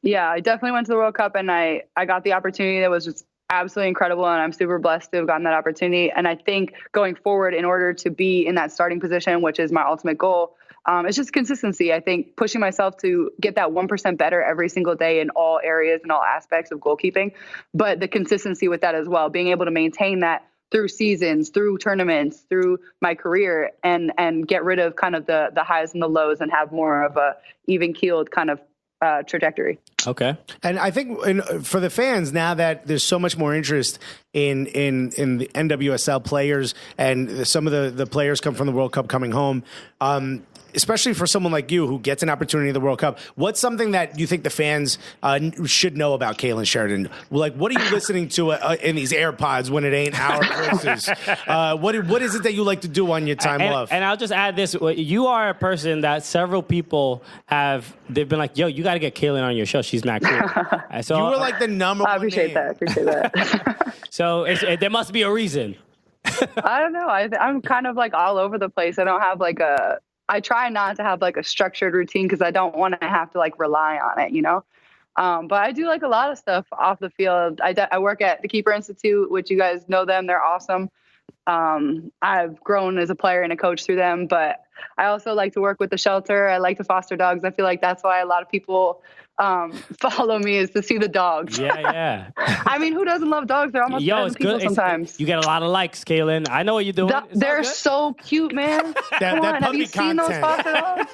Yeah, I definitely went to the World Cup and I got the opportunity that was just absolutely incredible, and I'm super blessed to have gotten that opportunity. And I think going forward, in order to be in that starting position, which is my ultimate goal, it's just consistency. I think pushing myself to get that 1% better every single day in all areas and all aspects of goalkeeping, but the consistency with that as well, being able to maintain that through seasons, through tournaments, through my career, and get rid of kind of the highs and the lows and have more of a even keeled kind of trajectory. Okay. And I think for the fans, now that there's so much more interest in the NWSL players, and some of the players come from the World Cup coming home, especially for someone like you who gets an opportunity in the World Cup, what's something that you think the fans should know about Kailen Sheridan? Like, what are you listening to in these AirPods when it ain't our voices? What is it that you like to do on your time off? And I'll just add this. You are a person that several people they've been like, yo, you got to get Kailen on your show. She's not cool. So, you were like the number one I appreciate that. So there must be a reason. I don't know. I'm kind of like all over the place. I don't have like I try not to have like a structured routine because I don't want to have to like rely on it, you know? But I do like a lot of stuff off the field. I work at the Keeper Institute, which you guys know them. They're awesome. I've grown as a player and a coach through them, but I also like to work with the shelter. I like to foster dogs. I feel like that's why a lot of people follow me, is to see the dogs. Yeah. I mean, who doesn't love dogs? They're almost better than people sometimes. You get a lot of likes, Kailen. I know what you're doing. They're so cute, man. Come on, have you seen those foster dogs?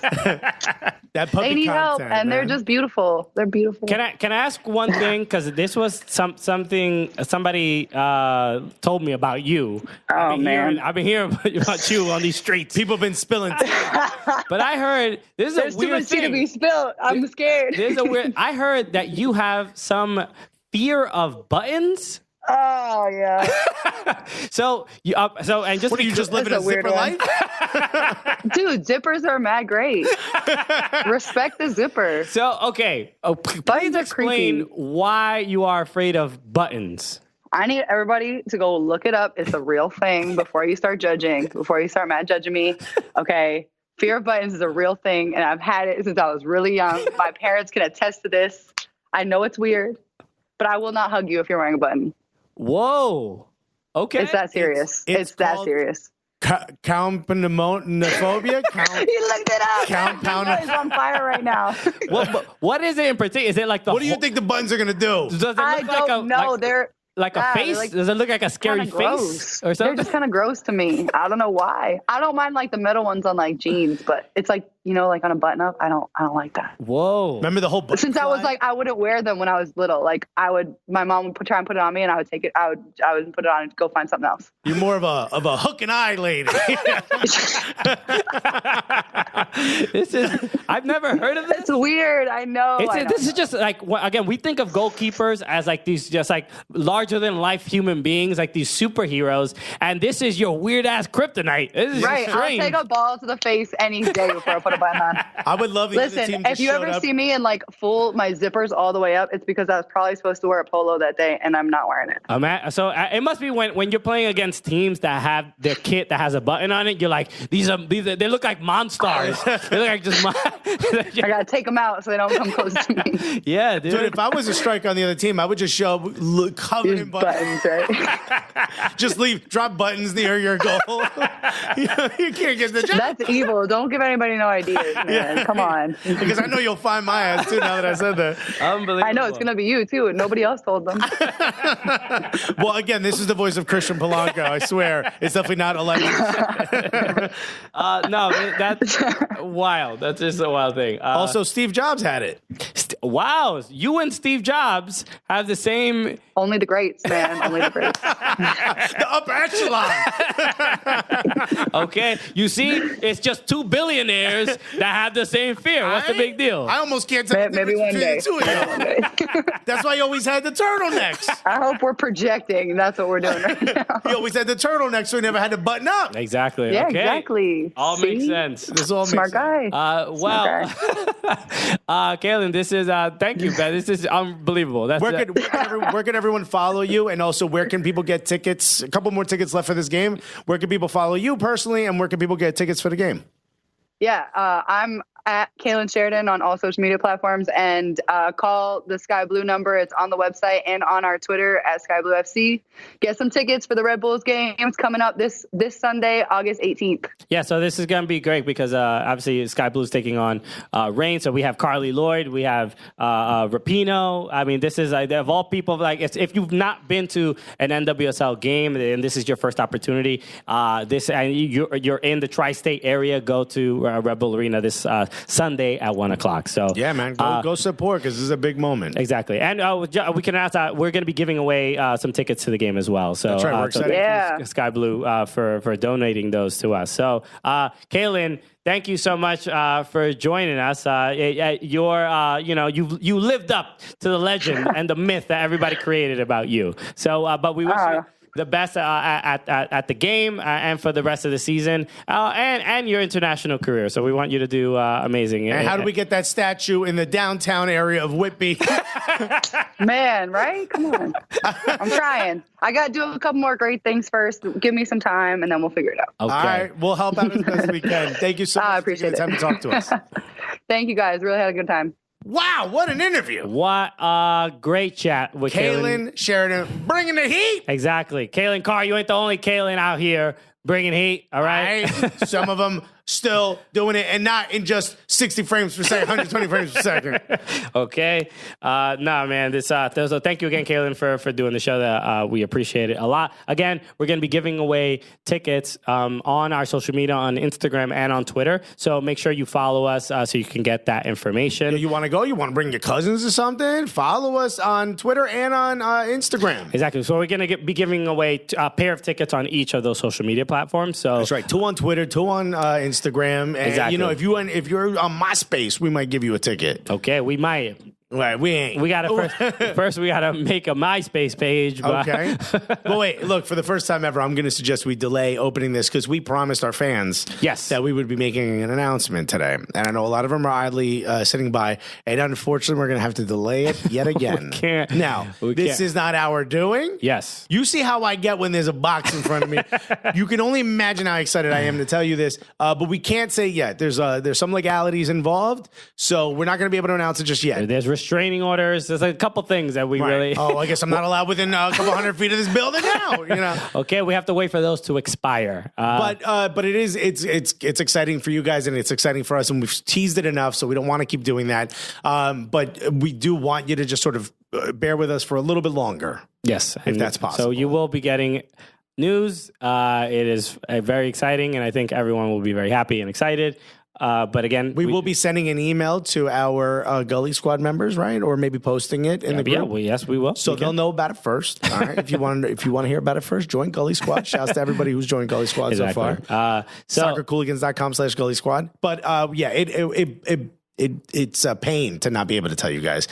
That puppy they need help, and man. They're just beautiful. They're beautiful. Can I ask one thing? Because this was something somebody told me about you. Oh, man. I've been hearing about you on these streets. People have been spilling. But I heard there's a weird too much tea thing. to be spilled. I'm scared. I heard that you have some fear of buttons. Oh yeah. So and just what are you just living a zipper life? Dude, zippers are mad great. Respect the zipper. So okay, please explain why you are afraid of buttons. I need everybody to go look it up. It's a real thing before you start judging, before you start mad judging me. Okay. Fear of buttons is a real thing, and I've had it since I was really young. My parents can attest to this. I know it's weird, but I will not hug you if you're wearing a button. Whoa. Okay. It's that serious. It's that serious. Coumpanophobia? He looked it up. He's on fire right now. What is it in particular? Is it like what do you think the buttons are going to do? Does it look I don't know. They're like a face? Like, does it look like a scary face or something? They're just kind of gross to me. I don't know why. I don't mind like the metal ones on like jeans, but it's like, you know, like on a button up. I don't like that. Whoa. Remember the whole button Since I was like, I wouldn't wear them when I was little. Like my mom would try and put it on me, and I would take it. I would put it on and go find something else. You're more of a hook and eye lady. I've never heard of this. It's weird. I know. This is just like, again, we think of goalkeepers as like these just like larger than life human beings, like these superheroes. And this is your weird ass kryptonite. This is right. strange. I'll take a ball to the face any day before I put a button on. I would love Listen, the team if you ever see me in like my zippers all the way up, it's because I was probably supposed to wear a polo that day and I'm not wearing it. So it must be when you're playing against teams that have their kit that has a button on it, you're like, these they look like monsters. They look like just I gotta take them out so they don't come close to me. Yeah, dude. If I was a striker on the other team, I would just show up covered in buttons. Right? Just drop buttons near your goal. You can't get the job. That's evil. Don't give anybody no ideas, man. Yeah. Come on. Because I know you'll find my ass too now that I said that. Unbelievable. I know it's gonna be you too, and nobody else told them. Well, again, this is the voice of Christian Polanco. I swear, it's definitely not Alexis. No, that's wild. That's just a wild thing. Also, Steve Jobs had it. Wow, you and Steve Jobs have the same. Only the greats, man. Only the greats. The upper echelon. Okay, you see, it's just two billionaires that have the same fear. What's the big deal? I almost can't tell the Maybe one day. difference between the two of you. That's why you always had the turtlenecks. I hope we're projecting. That's what we're doing right now. You always had the turtlenecks, so we never had to button up. Exactly. Yeah, okay. exactly. All See? makes sense. This all Smart makes sense. guy. Well, Kailen, this is thank you, man. This is unbelievable. That's Where can everyone follow you? And also, where can people get tickets? A couple more tickets left for this game. Where can people follow you personally? And where can people get tickets for the game? Yeah, I'm at Kailen Sheridan on all social media platforms, and call the Sky Blue number. It's on the website and on our Twitter at Sky Blue FC. Get some tickets for the Red Bulls games coming up this Sunday, August 18th. Yeah, so this is going to be great because obviously Sky Blue's taking on Reign. So we have Carly Lloyd, we have Rapinoe. I mean, this is of all people, like if you've not been to an NWSL game and this is your first opportunity, and you're in the tri-state area, go to Red Bull Arena this Sunday at 1:00. So Yeah, man. Go support because this is a big moment. Exactly. And we can announce that we're going to be giving away some tickets to the game as well. So That's right. We're excited. Yeah. Sky Blue for donating those to us. So, Kailen, thank you so much for joining us. You lived up to the legend and the myth that everybody created about you. So, but we wish you the best at the game and for the rest of the season and your international career. So we want you to do amazing. And how do we get that statue in the downtown area of Whitby? Man, right? Come on. I'm trying. I got to do a couple more great things first. Give me some time, and then we'll figure it out. Okay. All right. We'll help out as best we can. Thank you so much I for taking appreciate the time it. to talk to us. Thank you, guys. Really had a good time. Wow, what an interview. What a great chat with Kailen Sheridan bringing the heat. Exactly. Kailen Carr, you ain't the only Kailen out here bringing heat, all right? Some of them still doing it and not in just 60 frames per second, 120 frames per second. Okay. Man. So thank you again, Kailen, for doing the show. That we appreciate it a lot. Again, we're going to be giving away tickets on our social media, on Instagram and on Twitter. So make sure you follow us so you can get that information. You want to go? You want to bring your cousins or something? Follow us on Twitter and on Instagram. Exactly. So we're going to be giving away a pair of tickets on each of those social media platforms. So That's right. 2 on Twitter, 2 on Instagram. And, Exactly. if you're on MySpace, we might give you a ticket. Okay, we might. Right, we ain't. We got to first we got to make a MySpace page. But Okay. But wait, look, for the first time ever, I'm going to suggest we delay opening this because we promised our fans that we would be making an announcement today. And I know a lot of them are idly sitting by. And unfortunately, we're going to have to delay it yet again. We can't. Now, We this can't. is not our doing. Yes. You see how I get when there's a box in front of me. You can only imagine how excited I am to tell you this. But we can't say yet. There's some legalities involved. So we're not going to be able to announce it just yet. There's restraining orders. There's a couple things that we really. Oh, I guess I'm not allowed within a couple hundred feet of this building now. Okay, we have to wait for those to expire. But it's exciting for you guys and it's exciting for us, and we've teased it enough, so we don't want to keep doing that. But we do want you to just sort of bear with us for a little bit longer. Yes, if that's possible. So you will be getting news. It is very exciting, and I think everyone will be very happy and excited. But again, we will be sending an email to our Gully Squad members, right? Or maybe posting it in the group. Yes, we will. So they'll know about it first. All right. If you want to hear about it first, join Gully Squad. Shouts to everybody who's joined Gully Squad so far. Soccercooligans.com/Gully Squad. But it's a pain to not be able to tell you guys.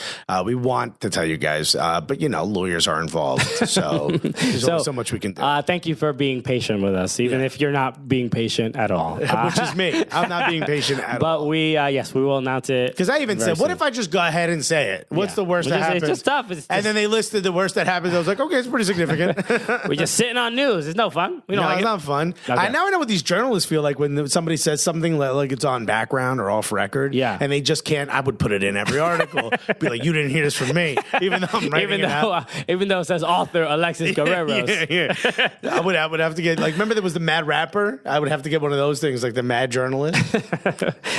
We want to tell you guys, but lawyers are involved, so there's only so much we can do. Thank you for being patient with us, even if you're not being patient at all. Which is me. I'm not being patient at all. But we will announce it. Because I even said, what if I just go ahead and say it? What's the worst that happens? It's just tough. And then they listed the worst that happens. I was like, okay, it's pretty significant. We're just sitting on news. It's no fun. We don't like it's it. not fun. Okay. Now I know what these journalists feel like when somebody says something like it's on background or off record. Yeah. And they just can't. I would put it in every article. Be like, you didn't hear this from me, even though I'm writing it out. Even though it says author Alexis Guerreros. Yeah. I would have to get, remember there was the Mad Rapper? I would have to get one of those things, like the Mad Journalist.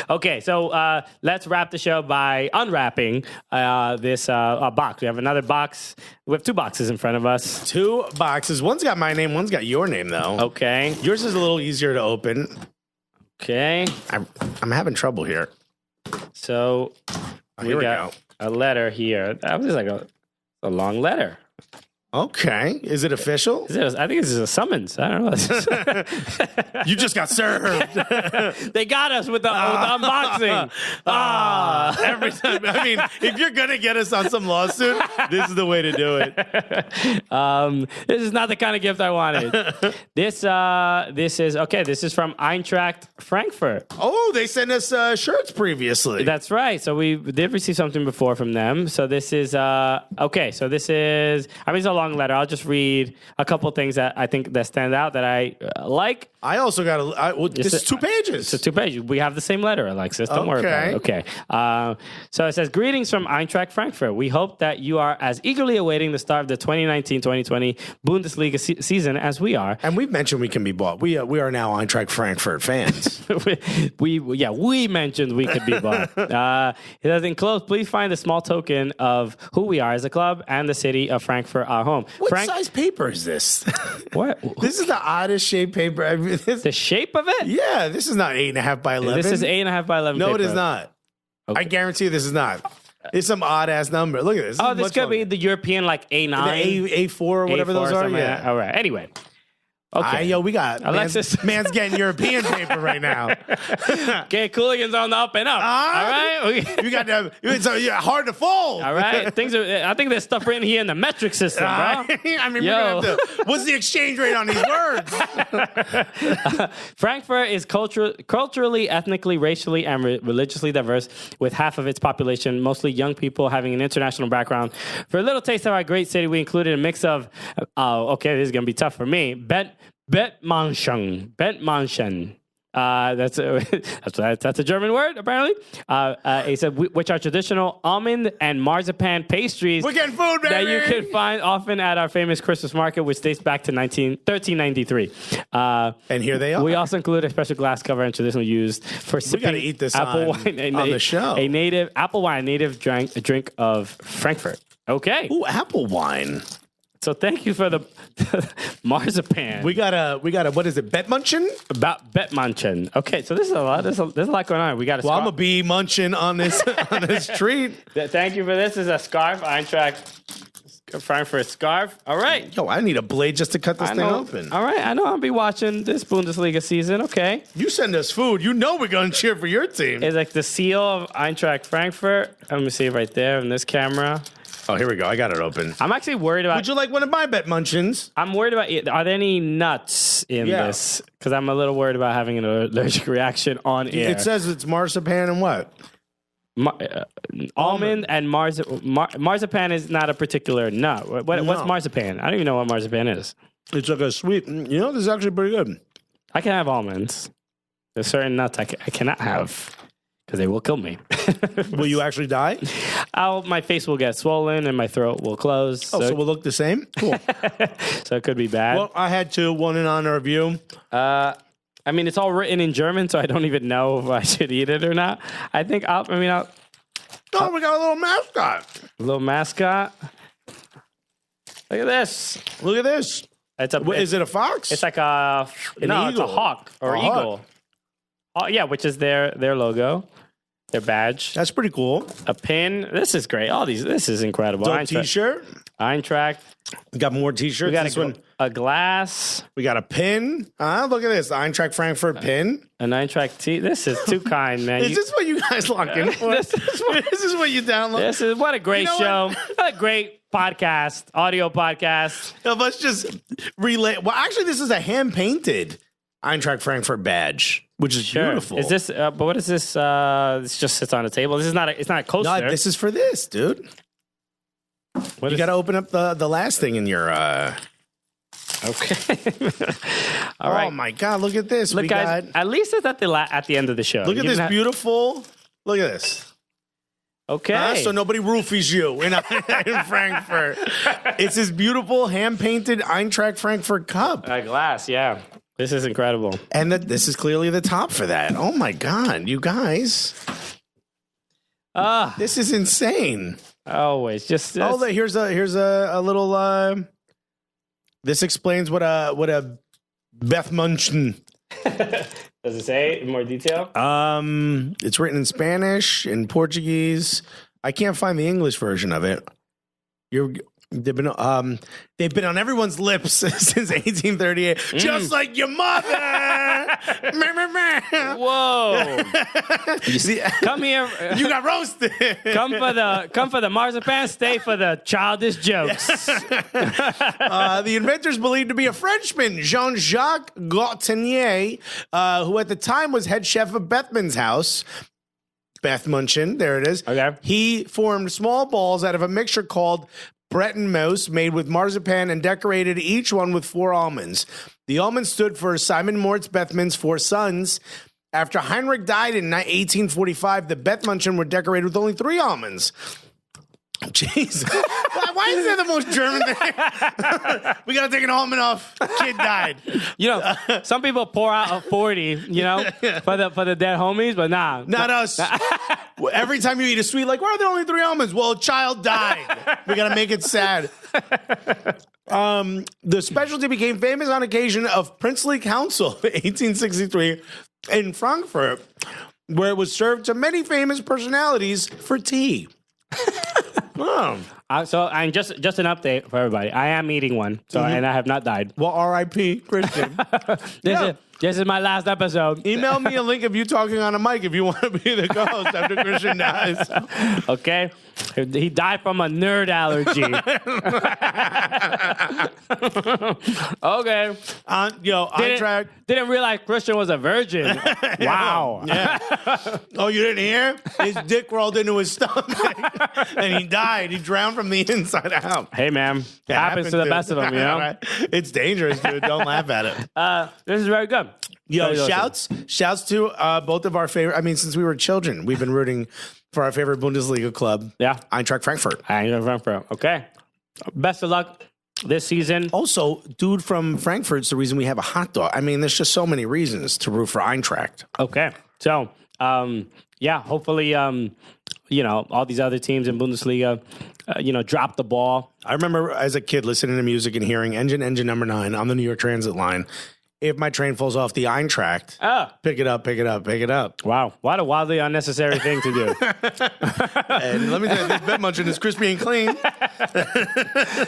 Okay, so let's wrap the show by unwrapping this box. We have another box. We have 2 boxes in front of us. 2 boxes. One's got my name, one's got your name, though. Okay. Yours is a little easier to open. Okay. I'm having trouble here. So here we go. a letter here. That was like a long letter. Okay. Is it official? I think this is a summons. I don't know. You just got served. They got us with the unboxing. Every time. I mean, if you're going to get us on some lawsuit, this is the way to do it. This is not the kind of gift I wanted. This is from Eintracht Frankfurt. Oh, they sent us shirts previously. That's right. So we did receive something before from them. So this is okay. So this is. I mean, it's a long letter. I'll just read a couple things that I think that stand out that I like. I also got this is 2 pages. It's 2 pages. We have the same letter, Alexis. Don't worry about it. Okay. So it says, greetings from Eintracht Frankfurt. We hope that you are as eagerly awaiting the start of the 2019-2020 Bundesliga season as we are. And we've mentioned we can be bought. We are now Eintracht Frankfurt fans. we mentioned we could be bought. It says, enclosed, please find a small token of who we are as a club and the city of Frankfurt, our home. What size paper is this? What? This is the oddest shaped paper. The shape of it? Yeah, this is not 8.5 by 11. This is 8.5 by 11. No, paper. it is not. Okay. I guarantee you this is not. It's some odd ass number. Look at this. This could be the European like A9, the A4 or whatever those are. Yeah. All right. Anyway. Okay. We got Alexis. Man's getting European paper right now. Okay, Cooligans on the up and up. All right. You got that. It's hard to fold. All right. I think there's stuff written here in the metric system, bro. I mean, we're gonna have to, what's the exchange rate on these words? Frankfurt is culturally, ethnically, racially, and religiously diverse, with half of its population, mostly young people, having an international background. For a little taste of our great city, we included a mix of, this is going to be tough for me, Bettmanschen. That's a German word, apparently. He said, which are traditional almond and marzipan pastries. We're getting food, baby! That you can find often at our famous Christmas market, which dates back to 1393. And here they are. We also include a special glass cover and traditional used for sipping. We got to eat this apple wine on the show. A native apple wine, native drink of Frankfurt. Okay. Ooh, apple wine. So thank you for the marzipan. We got a what is it? Bettmanschen? About Bettmanschen. Okay, so this is a lot. There's a lot going on. We got a I'm gonna be munching on this treat. Thank you for this. This is a scarf. Eintracht Frankfurt scarf. All right. Yo, I need a blade just to cut this thing open. All right, I know I'll be watching this Bundesliga season. Okay. You send us food. You know we're gonna cheer for your team. It's like the seal of Eintracht Frankfurt. Let me see right there in this camera. Oh, here we go. I got it open. I'm actually worried about... Would you like one of my Bettmunchens? I'm worried about... Are there any nuts in this? Because I'm a little worried about having an allergic reaction on air. It says it's marzipan and what? Almond and marzipan is not a particular nut. What's marzipan? I don't even know what marzipan is. It's like a sweet... this is actually pretty good. I can have almonds. There's certain nuts I cannot have. Because they will kill me. Will you actually die? My face will get swollen and my throat will close. So we'll look the same? Cool. So it could be bad. Well, I had one in honor of you. I mean, it's all written in German, so I don't even know if I should eat it or not. I think we got a little mascot. A little mascot. Look at this. Look at this. Is it a fox? It's like an eagle. It's a hawk or eagle. Oh, yeah, which is their logo, their badge. That's pretty cool. A pin. This is great. This is incredible. T-shirt. Eintracht. We got more T-shirts. We got a glass. We got a pin. Look at this. The Eintracht Frankfurt pin. An Eintracht tee. This is too kind, man. Is this what you guys lock in for? This is what you download? What a great show. What a great podcast, audio podcast. Let's just relay. Well, actually, this is a hand-painted Eintracht Frankfurt badge, which is beautiful. Is this? But what is this? This just sits on a table. This is not. It's not a coaster. No, this is for this, dude. You got to open up the last thing in your. Okay. All right. Oh my God! Look at this. Look, guys. At least it's at the end of the show. Look at this beautiful. Look at this. Okay. So nobody roofies you in Frankfurt. It's this beautiful hand-painted Eintracht Frankfurt cup. A glass, yeah. This is incredible. And this is clearly the top for that. Oh, my God. You guys. This is insane. Always. Just here's a little... this explains what a Bettmunchen... Does it say in more detail? It's written in Spanish, in Portuguese, I can't find the English version of it. They've been on everyone's lips since 1838, just like your mother. Whoa! Come here. You got roasted. Come for the marzipan. Stay for the childish jokes. The inventor's believed to be a Frenchman, Jean-Jacques Gaultenier, who at the time was head chef of Bethman's house. Beth Munchin, there it is. Okay. He formed small balls out of a mixture called Breton mousse made with marzipan and decorated each one with 4 almonds. The almonds stood for Simon Moritz Bethman's 4 sons. After Heinrich died in 1845, the Bethmunchin were decorated with only 3 almonds. Jeez. Why is that the most German thing? We got to take an almond off. Kid died. Some people pour out a 40, for the dead homies, but nah. Not us. Every time you eat a sweet, like, why are there only 3 almonds? Well, a child died. We got to make it sad. The specialty became famous on occasion of Princely Council, 1863, in Frankfurt, where it was served to many famous personalities for tea. Oh. And just an update for everybody. I am eating one, and I have not died. Well, R.I.P. Christian. This is my last episode. Email me a link of you talking on a mic if you want to be the co-host after Christian dies. Okay. He died from a nerd allergy. Okay. Didn't realize Christian was a virgin. Wow. Yeah. Oh, you didn't hear? His dick rolled into his stomach, and he died. He drowned from the inside out. Hey, man. It happens to the best of them, Right. It's dangerous, dude. Don't laugh at it. This is very good. Yo, shouts to both of our favorite. I mean, since we were children, we've been rooting for our favorite Bundesliga club. Yeah. Eintracht Frankfurt. Eintracht Frankfurt. Okay. Best of luck this season. Also, dude from Frankfurt's the reason we have a hot dog. I mean, there's just so many reasons to root for Eintracht. Okay. So, hopefully, all these other teams in Bundesliga, drop the ball. I remember as a kid listening to music and hearing engine number 9 on the New York Transit line. If my train falls off the Eintracht, pick it up. Wow. What a wildly unnecessary thing to do. And let me tell you, this bed munchin is crispy and clean.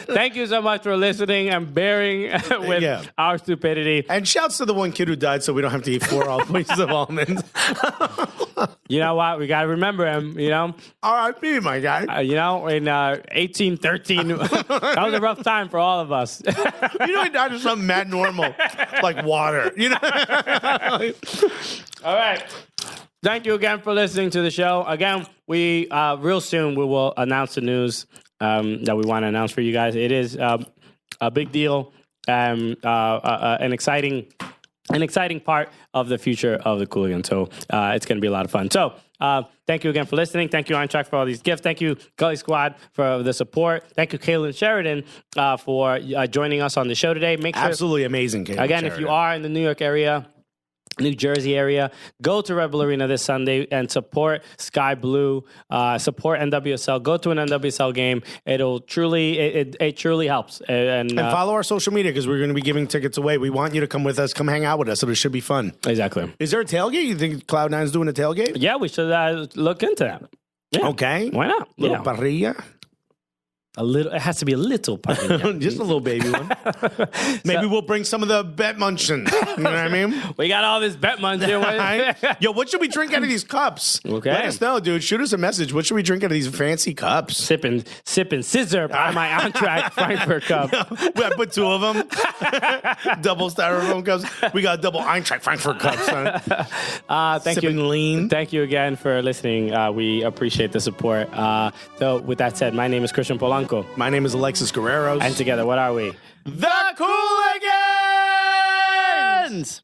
Thank you so much for listening and bearing with our stupidity. And shouts to the one kid who died so we don't have to eat 4 pieces of almonds. You know what? We got to remember him, R.I.P., my guy. In 1813, that was a rough time for all of us. He died of something mad normal, like water, All right. Thank you again for listening to the show. Again, we real soon we will announce the news that we want to announce for you guys. It is a big deal, an exciting part of the future of the Cooligan. So it's going to be a lot of fun. So thank you again for listening. Thank you, Eintracht, for all these gifts. Thank you, Gully Squad, for the support. Thank you, Kailen Sheridan, for joining us on the show today. Absolutely amazing, Kailen Again, Sheridan. if you are in the New York area, New Jersey area, go to Red Bull Arena this Sunday and support Sky Blue, support NWSL. Go to an NWSL game. It'll truly, it truly helps. And follow our social media because we're going to be giving tickets away. We want you to come with us, come hang out with us. It should be fun. Exactly. Is there a tailgate? You think Cloud9's doing a tailgate? Yeah, we should look into that. Yeah. Okay. Why not? Little parrilla. It has to be a little party. Just a little baby one. Maybe we'll bring some of the Bet Munchin. You know what I mean? We got all this Bet Munchin. Yo, what should we drink out of these cups? Okay. Let us know, dude. Shoot us a message. What should we drink out of these fancy cups? Sipping scissor by my Eintracht Frankfurt cup. I put 2 of them. Double styrofoam cups. We got double Eintracht Frankfurt cups. Thank Sipping you. lean. Thank you again for listening. We appreciate the support. So with that said, my name is Christian Polanco. My name is Alexis Guerreros. And together, what are we? The Cooligans!